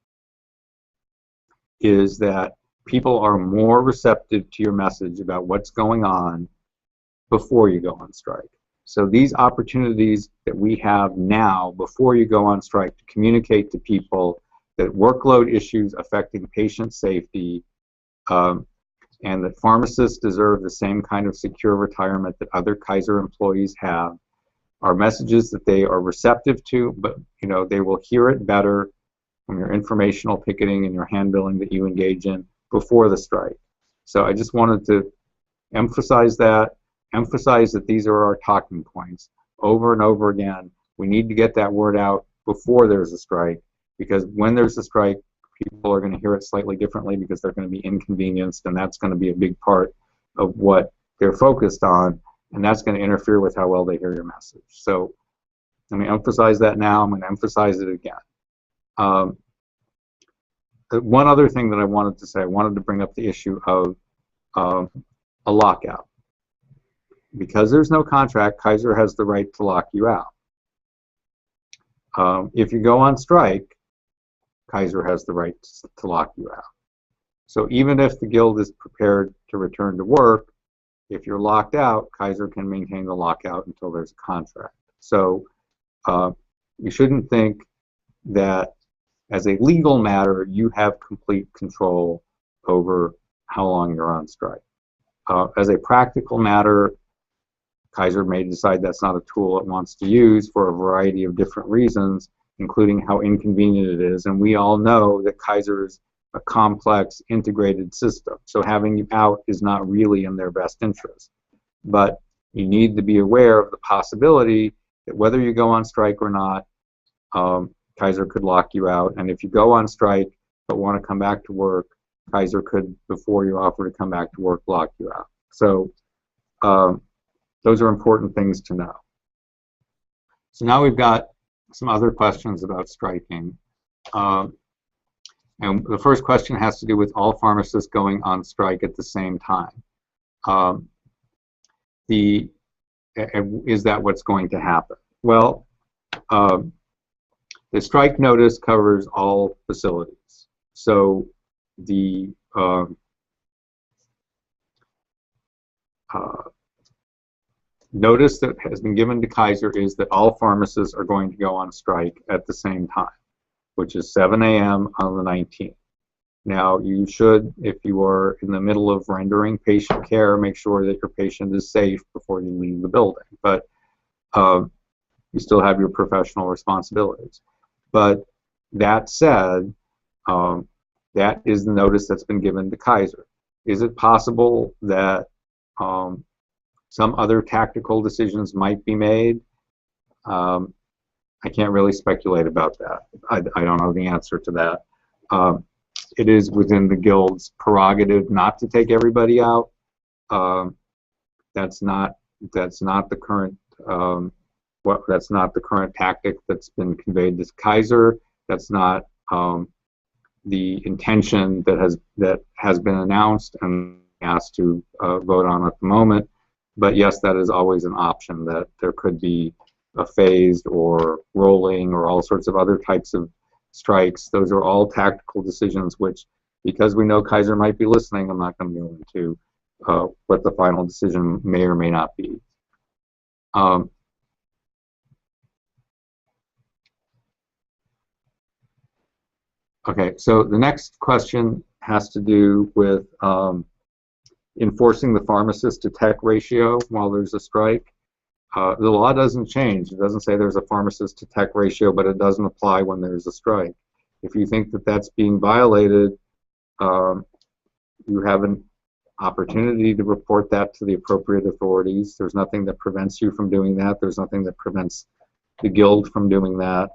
is that people are more receptive to your message about what's going on before you go on strike. So these opportunities that we have now before you go on strike to communicate to people that workload issues affecting patient safety and that pharmacists deserve the same kind of secure retirement that other Kaiser employees have are messages that they are receptive to, but they will hear it better from your informational picketing and your handbilling that you engage in before the strike. So I just wanted to emphasize that these are our talking points over and over again. We need to get that word out before there's a strike, because when there's a strike, people are going to hear it slightly differently because they're going to be inconvenienced, and that's going to be a big part of what they're focused on, and that's going to interfere with how well they hear your message. So let me emphasize that now. I'm going to emphasize it again. One other thing that I wanted to say, I wanted to bring up the issue of a lockout. Because there's no contract, Kaiser has the right to lock you out. If you go on strike, Kaiser has the right to lock you out. So even if the Guild is prepared to return to work, if you're locked out, Kaiser can maintain the lockout until there's a contract. So you shouldn't think that as a legal matter, you have complete control over how long you're on strike. As a practical matter, Kaiser may decide that's not a tool it wants to use for a variety of different reasons, including how inconvenient it is. And we all know that Kaiser is a complex, integrated system. So having you out is not really in their best interest. But you need to be aware of the possibility that whether you go on strike or not, Kaiser could lock you out. And if you go on strike but want to come back to work, Kaiser could, before you offer to come back to work, lock you out. So those are important things to know. So now we've got some other questions about striking. And the first question has to do with all pharmacists going on strike at the same time. Is that what's going to happen? Well, the strike notice covers all facilities. So the notice that has been given to Kaiser is that all pharmacists are going to go on strike at the same time, which is 7 a.m. on the 19th. Now, you should, if you are in the middle of rendering patient care, make sure that your patient is safe before you leave the building. But you still have your professional responsibilities. But that said, that is the notice that's been given to Kaiser. Is it possible that some other tactical decisions might be made? I can't really speculate about that. I don't know the answer to that. It is within the guild's prerogative not to take everybody out. That's not the current that's not the current tactic that's been conveyed to Kaiser. That's not the intention that has been announced and asked to vote on at the moment. But yes, that is always an option, that there could be a phased or rolling or all sorts of other types of strikes. Those are all tactical decisions which, because we know Kaiser might be listening, I'm not going to go into what the final decision may or may not be. Okay, so the next question has to do with enforcing the pharmacist to tech ratio while there's a strike. The law doesn't change. It doesn't say there's a pharmacist to tech ratio, but it doesn't apply when there's a strike. If you think that that's being violated, you have an opportunity to report that to the appropriate authorities. There's nothing that prevents you from doing that. There's nothing that prevents the guild from doing that.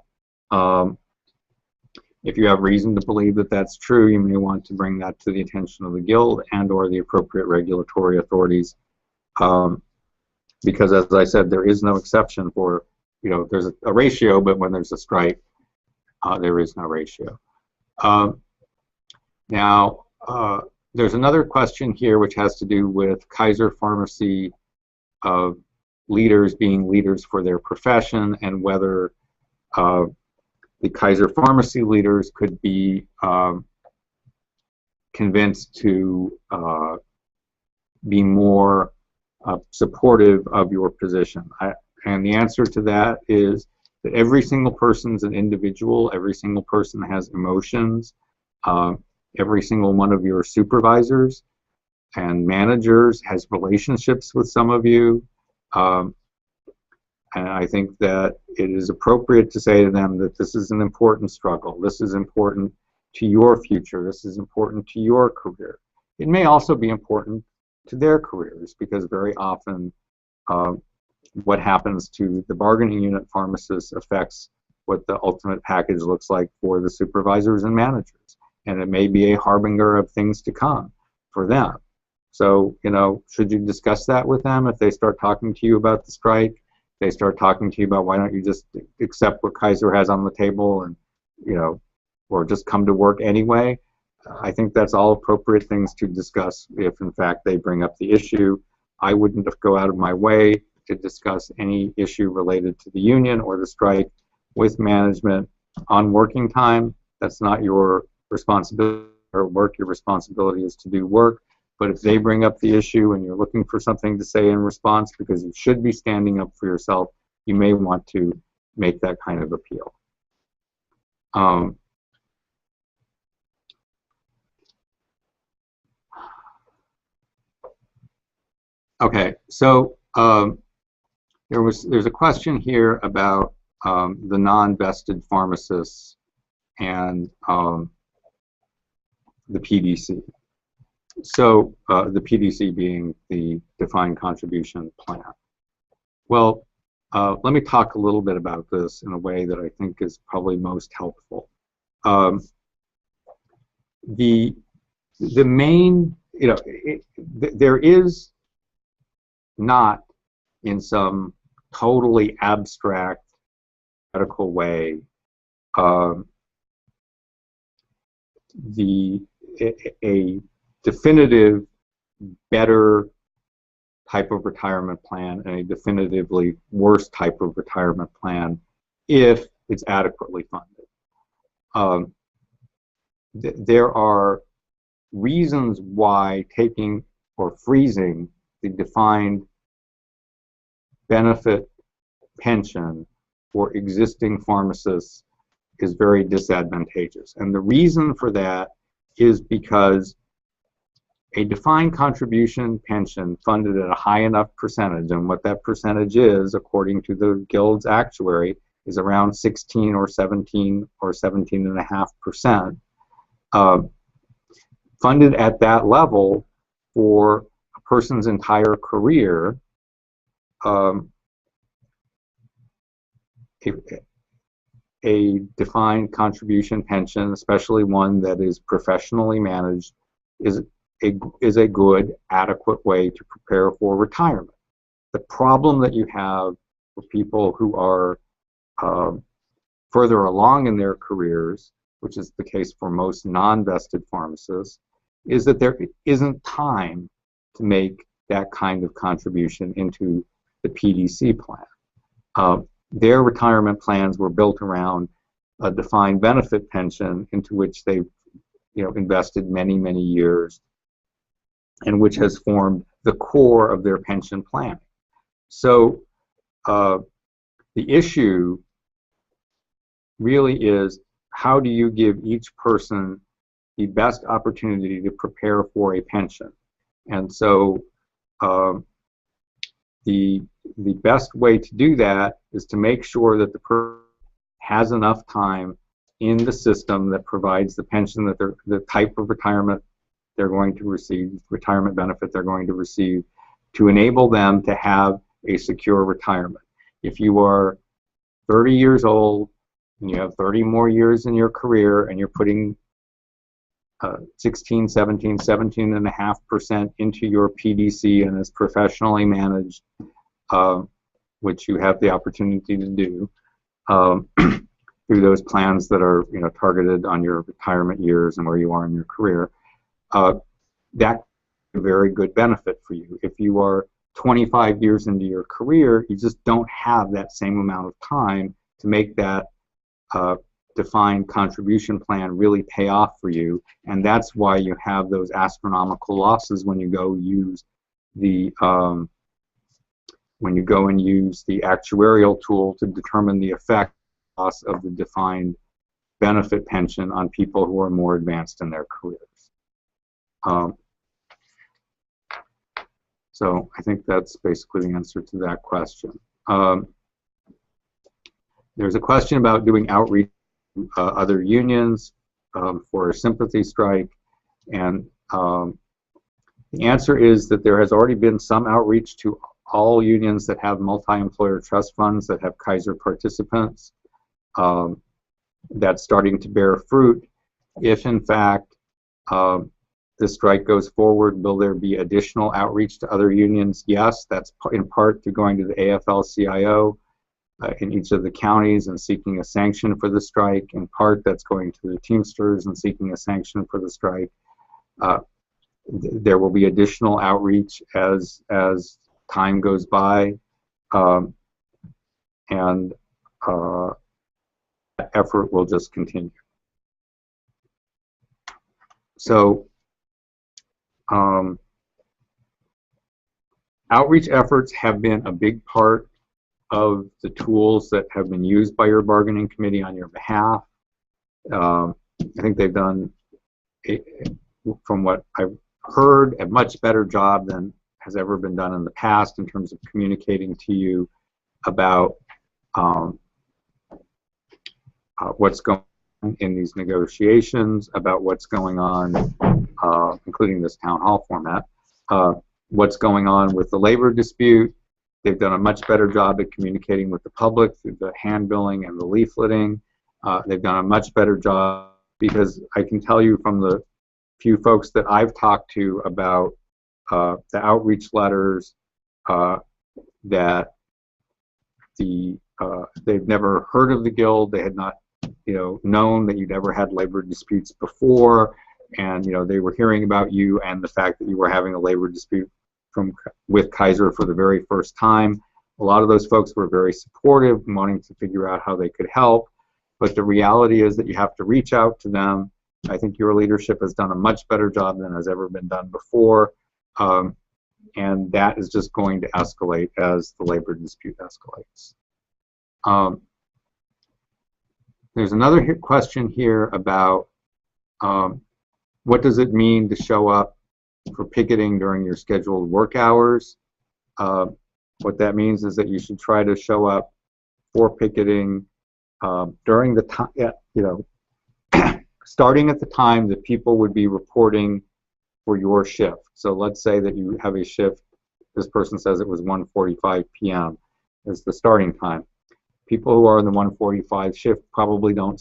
If you have reason to believe that that's true, you may want to bring that to the attention of the guild and or the appropriate regulatory authorities. Because as I said, there is no exception for, there's a ratio, but when there's a strike, there is no ratio. Now, there's another question here which has to do with Kaiser Pharmacy leaders being leaders for their profession, and whether the Kaiser Pharmacy leaders could be convinced to be more supportive of your position. And the answer to that is that every single person's an individual, every single person has emotions, every single one of your supervisors and managers has relationships with some of you. And I think that it is appropriate to say to them that this is an important struggle. This is important to your future. This is important to your career. It may also be important to their careers, because very often what happens to the bargaining unit pharmacists affects what the ultimate package looks like for the supervisors and managers. And it may be a harbinger of things to come for them. So, should you discuss that with them if they start talking to you about the strike? They start talking to you about, why don't you just accept what Kaiser has on the table and, or just come to work anyway? I think that's all appropriate things to discuss if, in fact, they bring up the issue. I wouldn't go out of my way to discuss any issue related to the union or the strike with management on working time. That's not your responsibility or work. Your responsibility is to do work. But if they bring up the issue and you're looking for something to say in response, because you should be standing up for yourself, you may want to make that kind of appeal. Okay, so there's a question here about the non-vested pharmacists and the PDC. So the PDC being the defined contribution plan. Well, let me talk a little bit about this in a way that I think is probably most helpful. The main, there is not, in some totally abstract medical way, a definitive better type of retirement plan and a definitively worse type of retirement plan if it's adequately funded. There are reasons why taking or freezing the defined benefit pension for existing pharmacists is very disadvantageous. And the reason for that is because a defined contribution pension funded at a high enough percentage, and what that percentage is, according to the Guild's actuary, is around 16 or 17 or 17.5%, funded at that level for a person's entire career, a defined contribution pension, especially one that is professionally managed, is a good, adequate way to prepare for retirement. The problem that you have for people who are further along in their careers, which is the case for most non-vested pharmacists, is that there isn't time to make that kind of contribution into the PDC plan. Their retirement plans were built around a defined benefit pension into which they've invested many, many years, and which has formed the core of their pension planning. So the issue really is, how do you give each person the best opportunity to prepare for a pension? And so the best way to do that is to make sure that the person has enough time in the system that provides the pension that the type of retirement they're going to receive, retirement benefit they're going to receive, to enable them to have a secure retirement. If you are 30 years old and you have 30 more years in your career and you're putting 16, 17, 17.5% into your PDC and is professionally managed, which you have the opportunity to do through those plans that are targeted on your retirement years and where you are in your career, that's a very good benefit for you. If you are 25 years into your career, you just don't have that same amount of time to make that defined contribution plan really pay off for you, and that's why you have those astronomical losses when you go use the actuarial tool to determine the effect loss of the defined benefit pension on people who are more advanced in their careers. So I think that's basically the answer to that question. There's a question about doing outreach to other unions for a sympathy strike, and the answer is that there has already been some outreach to all unions that have multi-employer trust funds that have Kaiser participants. That's starting to bear fruit. If in fact the strike goes forward, will there be additional outreach to other unions? Yes, that's in part through going to the AFL-CIO in each of the counties and seeking a sanction for the strike. In part, that's going to the Teamsters and seeking a sanction for the strike. There will be additional outreach as time goes by, and that effort will just continue. So outreach efforts have been a big part of the tools that have been used by your bargaining committee on your behalf. I think they've done, from what I've heard, a much better job than has ever been done in the past in terms of communicating to you about what's going on in these negotiations, about what's going on, including this town hall format, what's going on with the labor dispute. They've done a much better job at communicating with the public through the handbilling and the leafleting. They've done a much better job, because I can tell you from the few folks that I've talked to about the outreach letters that they've never heard of the Guild. They had not known that you'd ever had labor disputes before, and they were hearing about you and the fact that you were having a labor dispute with Kaiser for the very first time. A lot of those folks were very supportive, wanting to figure out how they could help, but the reality is that you have to reach out to them. I think your leadership has done a much better job than has ever been done before. and that is just going to escalate as the labor dispute escalates. There's another question here about what does it mean to show up for picketing during your scheduled work hours. What that means is that you should try to show up for picketing during the time, starting at the time that people would be reporting for your shift. So let's say that you have a shift, this person says it was 1:45 p.m. is the starting time. People who are in the 1:45 shift probably don't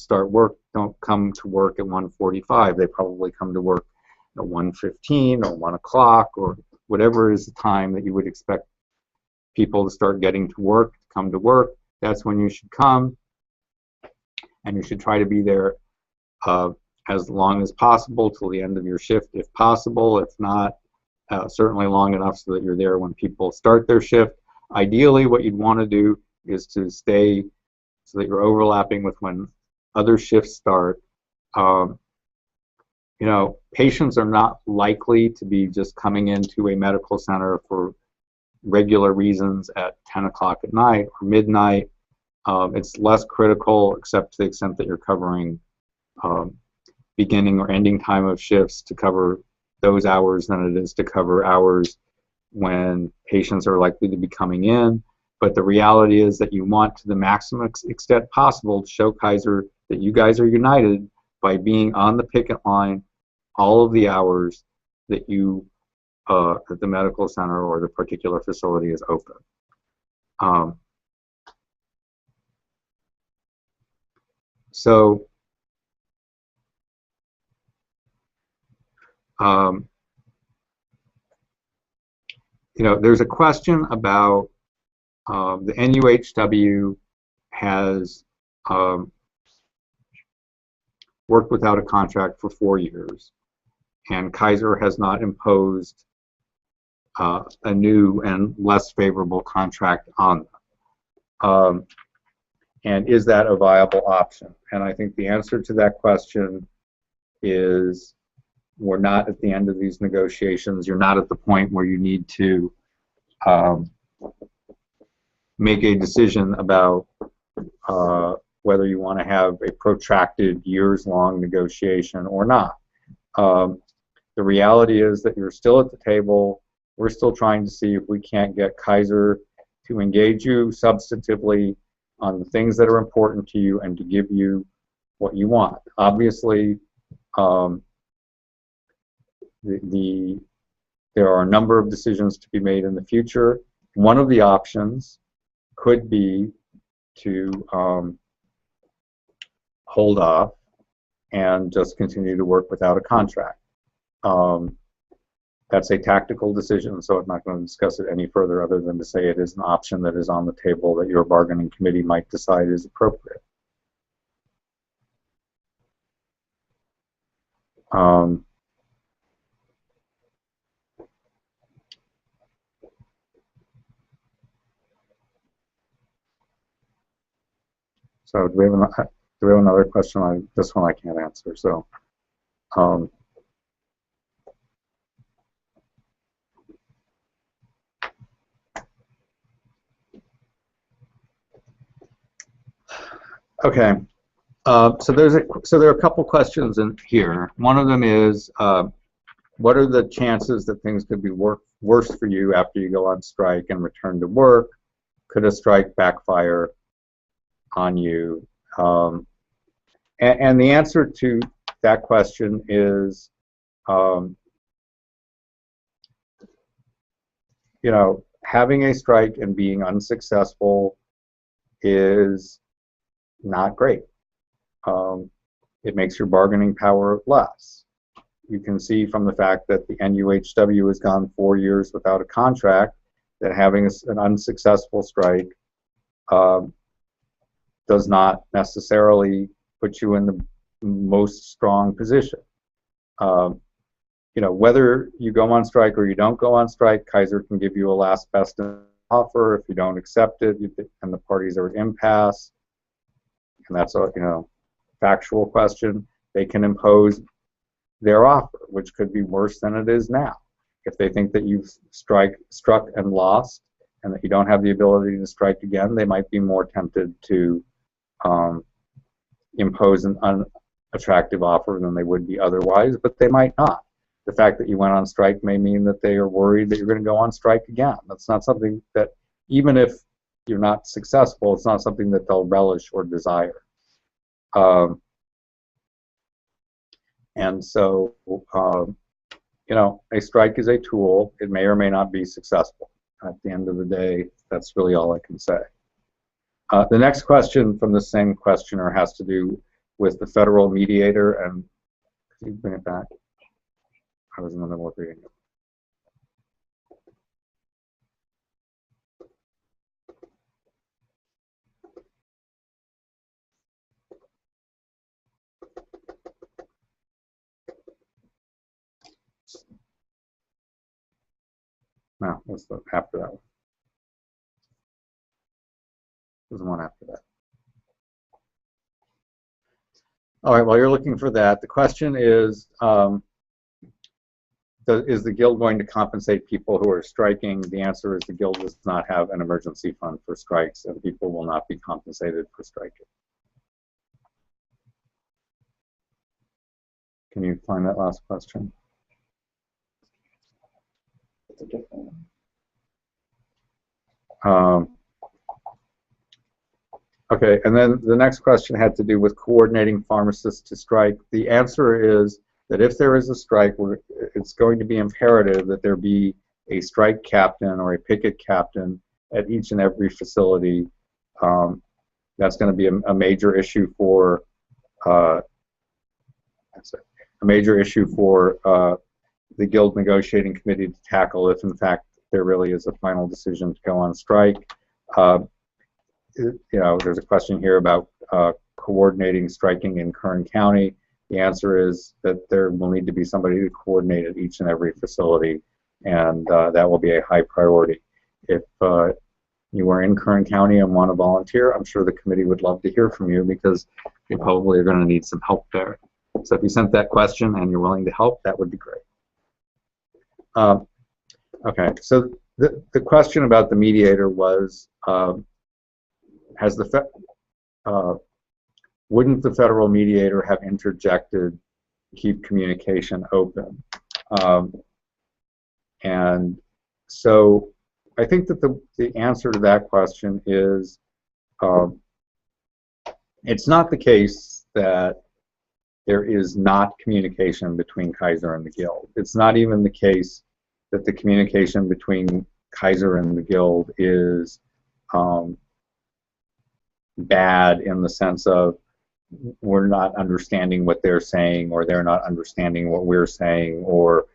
come to work at 1:45. They probably come to work at 1:15 or 1 o'clock or whatever is the time that you would expect people to start getting to work, to come to work. That's when you should come, and you should try to be there as long as possible till the end of your shift if possible. If not, certainly long enough so that you're there when people start their shift. Ideally, what you'd want to do is to stay so that you're overlapping with when other shifts start. Patients are not likely to be just coming into a medical center for regular reasons at 10 o'clock at night or midnight. It's less critical, except to the extent that you're covering beginning or ending time of shifts, to cover those hours than it is to cover hours when patients are likely to be coming in. But the reality is that you want, to the maximum extent possible, to show Kaiser that you guys are united by being on the picket line all of the hours that that the medical center or the particular facility is open. There's a question about the NUHW has worked without a contract for 4 years, and Kaiser has not imposed a new and less favorable contract on them. And is that a viable option? And I think the answer to that question is, we're not at the end of these negotiations. You're not at the point where you need to make a decision about whether you want to have a protracted, years-long negotiation or not. The reality is that you're still at the table. We're still trying to see if we can't get Kaiser to engage you substantively on the things that are important to you and to give you what you want. Obviously, there are a number of decisions to be made in the future. One of the options could be to hold off and just continue to work without a contract. That's a tactical decision, so I'm not going to discuss it any further other than to say it is an option that is on the table that your bargaining committee might decide is appropriate. So do we have another question? This one I can't answer. So, okay. So there are a couple questions in here. One of them is, what are the chances that things could be worse for you after you go on strike and return to work? Could a strike backfire on you? And the answer to that question is, having a strike and being unsuccessful is not great. It makes your bargaining power less. You can see from the fact that the NUHW has gone 4 years without a contract that having an unsuccessful strike does not necessarily put you in the most strong position. Whether you go on strike or you don't go on strike, Kaiser can give you a last best offer. If you don't accept it, and the parties are at impasse, and that's a factual question, they can impose their offer, which could be worse than it is now. If they think that you've struck and lost, and that you don't have the ability to strike again, they might be more tempted to impose an unattractive offer than they would be otherwise, but they might not. The fact that you went on strike may mean that they are worried that you're going to go on strike again. That's not something that, even if you're not successful, it's not something that they'll relish or desire. And so, you know, a strike is a tool. It may or may not be successful. At the end of the day, that's really all I can say. The next question from the same questioner has to do with the federal mediator. And can you bring it back? I was in the middle of reading it. No, what's the after that one? There's one after that. All right, while you're looking for that, the question is the Guild going to compensate people who are striking? The answer is the Guild does not have an emergency fund for strikes, and people will not be compensated for striking. Can you find that last question? It's a different one. Okay, and then the next question had to do with coordinating pharmacists to strike. The answer is that if there is a strike, it's going to be imperative that there be a strike captain or a picket captain at each and every facility. That's going to be a major issue for the Guild negotiating committee to tackle if, in fact, there really is a final decision to go on strike. You know, there's a question here about coordinating striking in Kern County. The answer is that there will need to be somebody to coordinate at each and every facility, and that will be a high priority. If you are in Kern County and want to volunteer, I'm sure the committee would love to hear from you, because you probably are going to need some help there. So if you sent that question and you're willing to help, that would be great. Okay, so the question about the mediator was, wouldn't the federal mediator have interjected to keep communication open? And so I think that the answer to that question is it's not the case that there is not communication between Kaiser and the Guild. It's not even the case that the communication between Kaiser and the Guild is bad in the sense of we're not understanding what they're saying, or they're not understanding what we're saying, or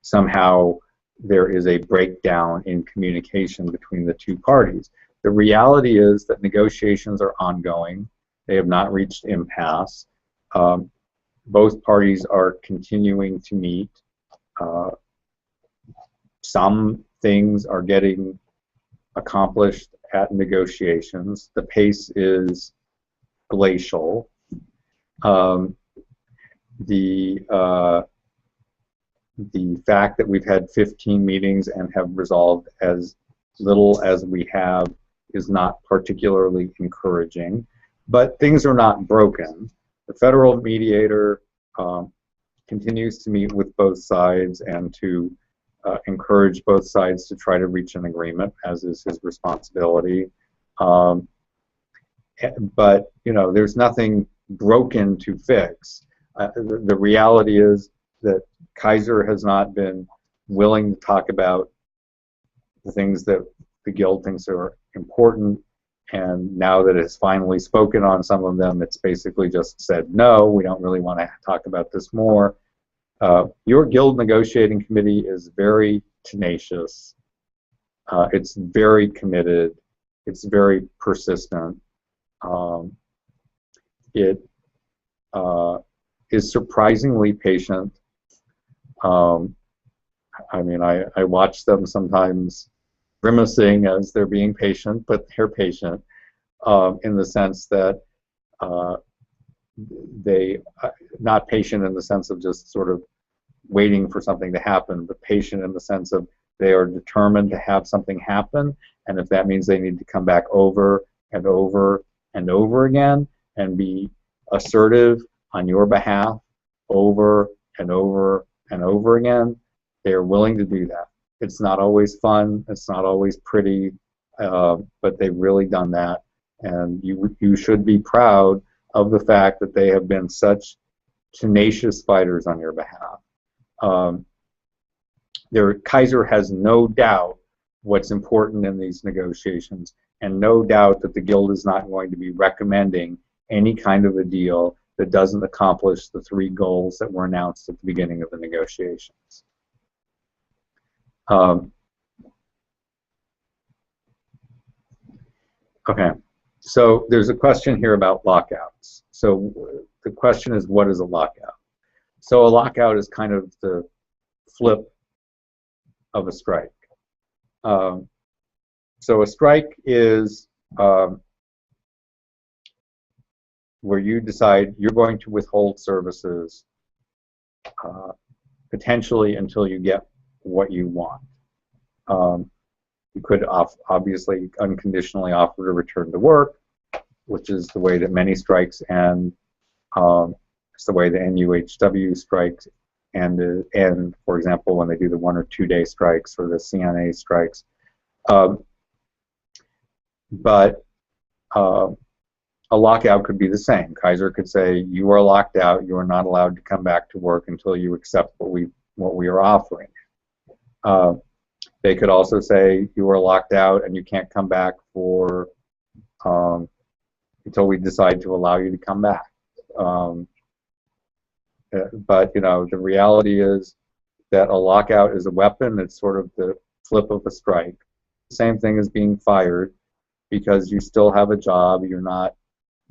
somehow there is a breakdown in communication between the two parties. The reality is that negotiations are ongoing. They have not reached impasse. Both parties are continuing to meet. Some things are getting accomplished at negotiations. The pace is glacial. The fact that we've had 15 meetings and have resolved as little as we have is not particularly encouraging, but things are not broken. The federal mediator continues to meet with both sides and to encourage both sides to try to reach an agreement, as is his responsibility. But you know, there's nothing broken to fix. The reality is that Kaiser has not been willing to talk about the things that the Guild thinks are important, and now that it's finally spoken on some of them, it's basically just said, no, we don't really want to talk about this more. Your Guild negotiating committee is very tenacious. It's very committed. It's very persistent. It is surprisingly patient. I mean, I watch them sometimes grimacing as they're being patient, but they're patient in the sense that they not patient in the sense of just sort of waiting for something to happen, but patient in the sense of they are determined to have something happen, and if that means they need to come back over and over and over again and be assertive on your behalf over and over and over again, they are willing to do that. It's not always fun, it's not always pretty, but they've really done that, and you should be proud of the fact that they have been such tenacious fighters on your behalf. Kaiser has no doubt what's important in these negotiations, and no doubt that the Guild is not going to be recommending any kind of a deal that doesn't accomplish the 3 goals that were announced at the beginning of the negotiations. Okay, so there's a question here about lockouts. So the question is, what is a lockout? So a lockout is kind of the flip of a strike. So a strike is where you decide you're going to withhold services potentially until you get what you want. You could obviously unconditionally offer to return to work, which is the way that many strikes end. It's the way the NUHW strikes end, for example, when they do the 1 or 2 day strikes or the CNA strikes. But a lockout could be the same. Kaiser could say, you are locked out, you are not allowed to come back to work until you accept what we are offering. They could also say, you are locked out and you can't come back for until we decide to allow you to come back. But you know, the reality is that a lockout is a weapon. It's sort of the flip of a strike. Same thing as being fired, because you still have a job. You're not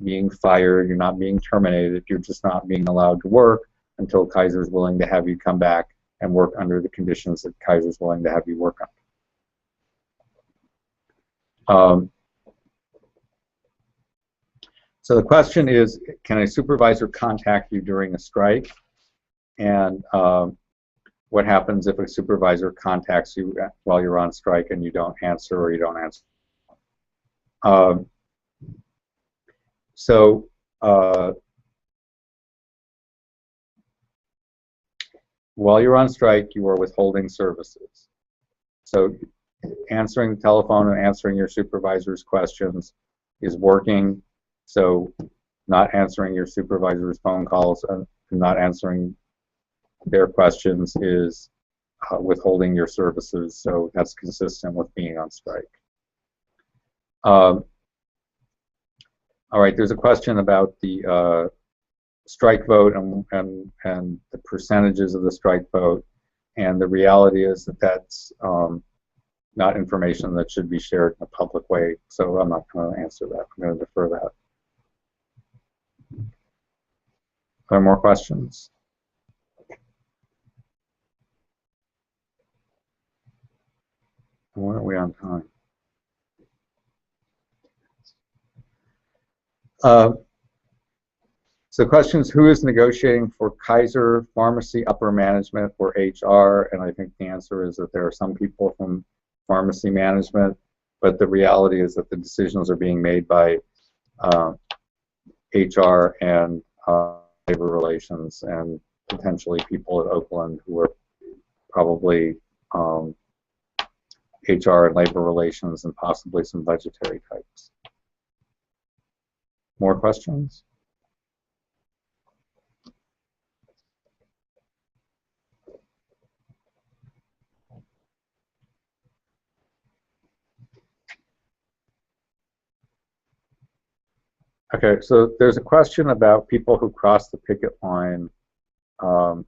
being fired. You're not being terminated. You're just not being allowed to work until Kaiser's willing to have you come back and work under the conditions that Kaiser's willing to have you work under. So the question is, can a supervisor contact you during a strike? And what happens if a supervisor contacts you while you're on strike and you don't answer, or you don't answer? While you're on strike, you are withholding services. So answering the telephone and answering your supervisor's questions is working. So not answering your supervisor's phone calls and not answering their questions is withholding your services. So that's consistent with being on strike. All right, there's a question about the strike vote and the percentages of the strike vote, and the reality is that that's not information that should be shared in a public way, so I'm not going to answer that. I'm going to defer that. Are there more questions? Where are we on time? So questions, who is negotiating for Kaiser, pharmacy, upper management, or HR? And I think the answer is that there are some people from pharmacy management, but the reality is that the decisions are being made by HR and labor relations, and potentially people at Oakland who are probably HR and labor relations, and possibly some budgetary types. More questions? Okay, so there's a question about people who cross the picket line, so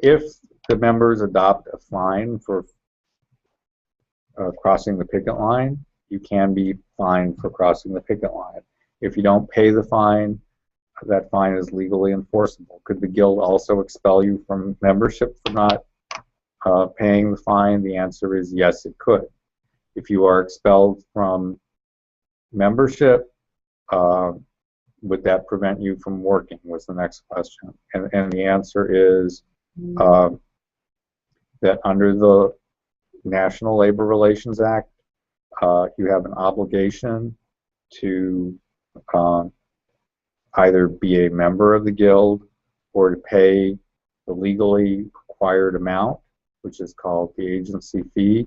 if the members adopt a fine for crossing the picket line, you can be fined for crossing the picket line. If you don't pay the fine, that fine is legally enforceable. Could the Guild also expel you from membership for not paying the fine? The answer is yes, it could. If you are expelled from membership, would that prevent you from working, was the next question. And the answer is that under the National Labor Relations Act, you have an obligation to either be a member of the guild or to pay the legally required amount, which is called the agency fee,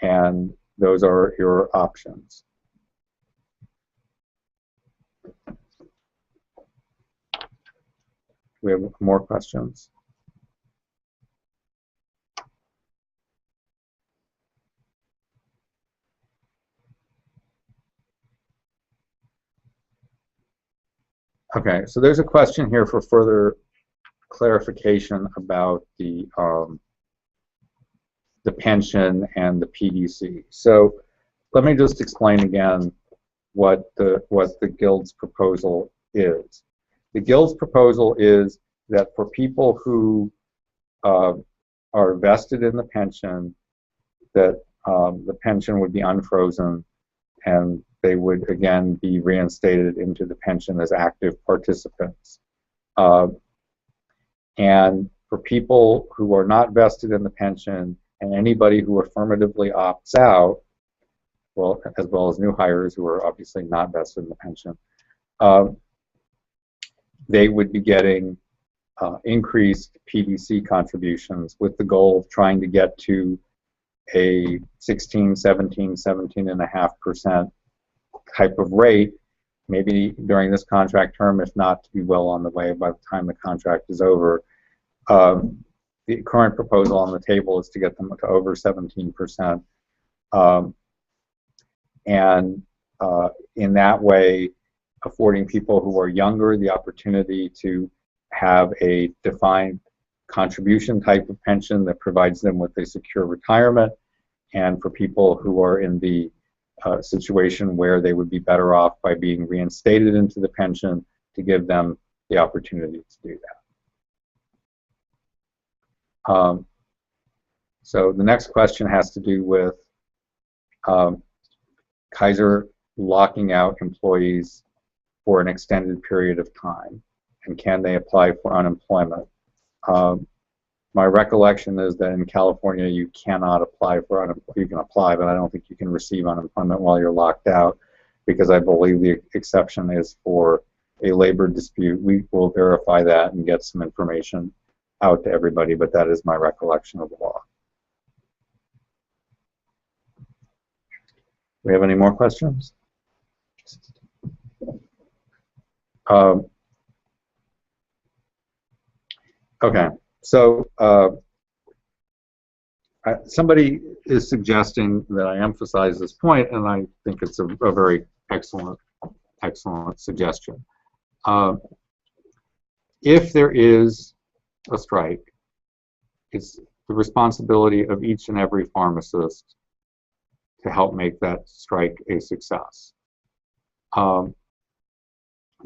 and those are your options. We have more questions? Okay, so there's a question here for further clarification about the pension and the PDC. So let me just explain again what the Guild's proposal is. The Guild's proposal is that for people who are vested in the pension, that the pension would be unfrozen and they would again be reinstated into the pension as active participants. And for people who are not vested in the pension and anybody who affirmatively opts out, well, as well as new hires who are obviously not vested in the pension, they would be getting increased PDC contributions with the goal of trying to get to a 17.5% type of rate, maybe during this contract term, if not to be well on the way by the time the contract is over. The current proposal on the table is to get them to over 17%. And in that way, affording people who are younger the opportunity to have a defined contribution type of pension that provides them with a secure retirement, and for people who are in the situation where they would be better off by being reinstated into the pension, to give them the opportunity to do that. So the next question has to do with Kaiser locking out employees for an extended period of time, and can they apply for unemployment? My recollection is that in California you cannot apply for unemployment. You can apply, but I don't think you can receive unemployment while you're locked out, because I believe the exception is for a labor dispute. We will verify that and get some information out to everybody, but that is my recollection of the law. Do we have any more questions? Okay, so somebody is suggesting that I emphasize this point, and I think it's a very excellent suggestion. If there is a strike, it's the responsibility of each and every pharmacist to help make that strike a success.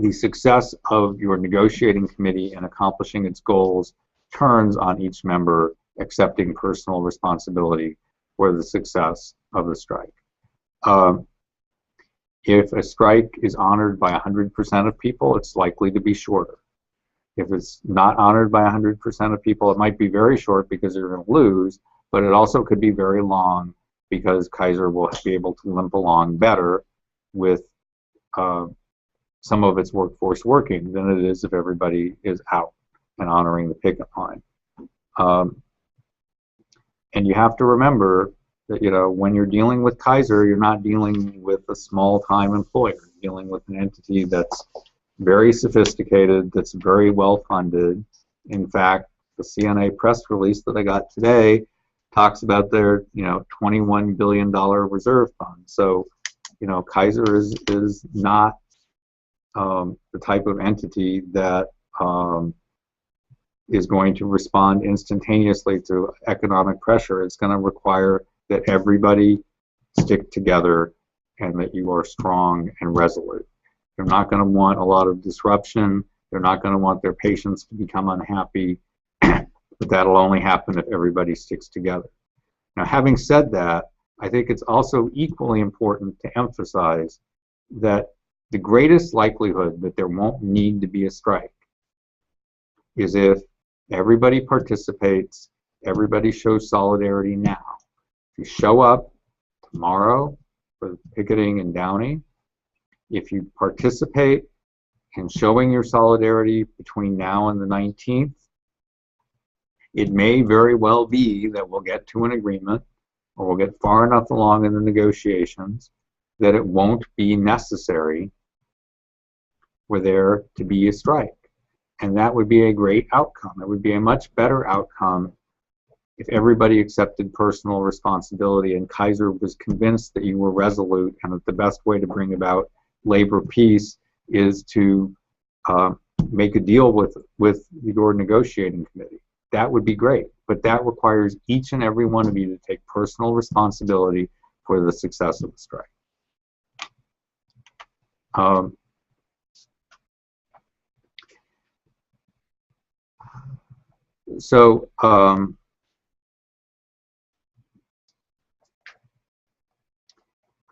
The success of your negotiating committee in accomplishing its goals turns on each member accepting personal responsibility for the success of the strike. If a strike is honored by 100% of people, it's likely to be shorter. If it's not honored by 100% of people, it might be very short because you're going to lose, but it also could be very long because Kaiser will be able to limp along better with some of its workforce working than it is if everybody is out and honoring the picket line. And you have to remember that, you know, when you're dealing with Kaiser, you're not dealing with a small-time employer. You're dealing with an entity that's very sophisticated, that's very well-funded. In fact, the CNA press release that I got today talks about their, you know, $21 billion reserve fund. So, you know, Kaiser is not the type of entity that is going to respond instantaneously to economic pressure. It's going to require that everybody stick together and that you are strong and resolute. They're not going to want a lot of disruption. They're not going to want their patients to become unhappy, but that'll only happen if everybody sticks together. Now, having said that, I think it's also equally important to emphasize that the greatest likelihood that there won't need to be a strike is if everybody participates, everybody shows solidarity now. If you show up tomorrow for the picketing in Downey, if you participate in showing your solidarity between now and the 19th, it may very well be that we'll get to an agreement, or we'll get far enough along in the negotiations that it won't be necessary for there to be a strike. And that would be a great outcome. It would be a much better outcome if everybody accepted personal responsibility and Kaiser was convinced that you were resolute and that the best way to bring about labor peace is to make a deal with your negotiating committee. That would be great, but that requires each and every one of you to take personal responsibility for the success of the strike.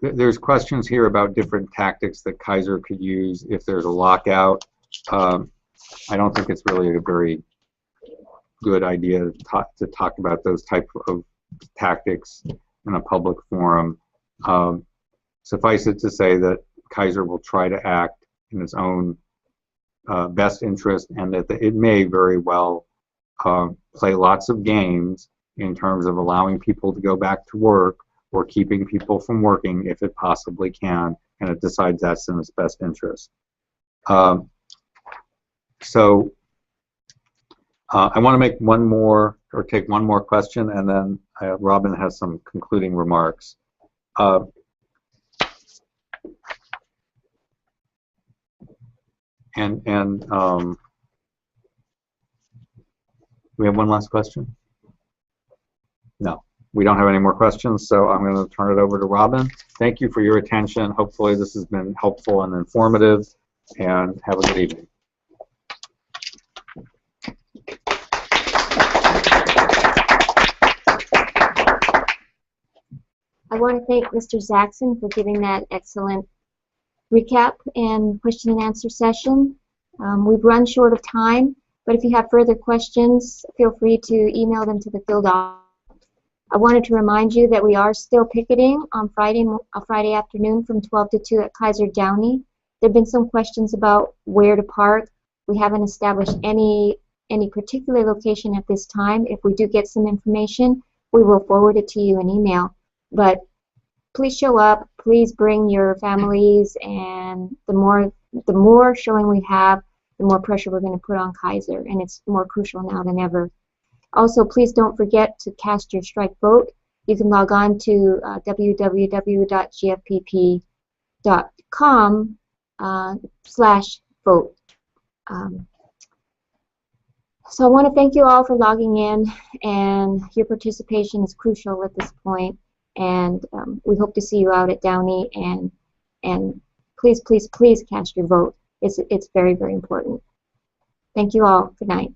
There's questions here about different tactics that Kaiser could use if there's a lockout. I don't think it's really a very good idea to talk about those type of tactics in a public forum. Suffice it to say that Kaiser will try to act in its own best interest, and that it may very well play lots of games in terms of allowing people to go back to work or keeping people from working if it possibly can, and it decides that's in its best interest. I want to make one more, or take one more question, and then Robin has some concluding remarks. We have one last question? No, we don't have any more questions, so I'm going to turn it over to Robin. Thank you for your attention. Hopefully this has been helpful and informative, and have a good evening. I want to thank Mr. Zaxon for giving that excellent recap and question and answer session. We've run short of time, but if you have further questions, feel free to email them to the field office. I wanted to remind you that we are still picketing on Friday afternoon from 12 to 2 at Kaiser Downey. There have been some questions about where to park. We haven't established any particular location at this time. If we do get some information, we will forward it to you in email. But please show up, please bring your families, and the more showing we have, the more pressure we're going to put on Kaiser, and it's more crucial now than ever. Also, please don't forget to cast your strike vote. You can log on to www.gfpp.com/vote. So I want to thank you all for logging in, and your participation is crucial at this point. And we hope to see you out at Downey, and please, please, please cast your vote. It's very, very important. Thank you all. Good night.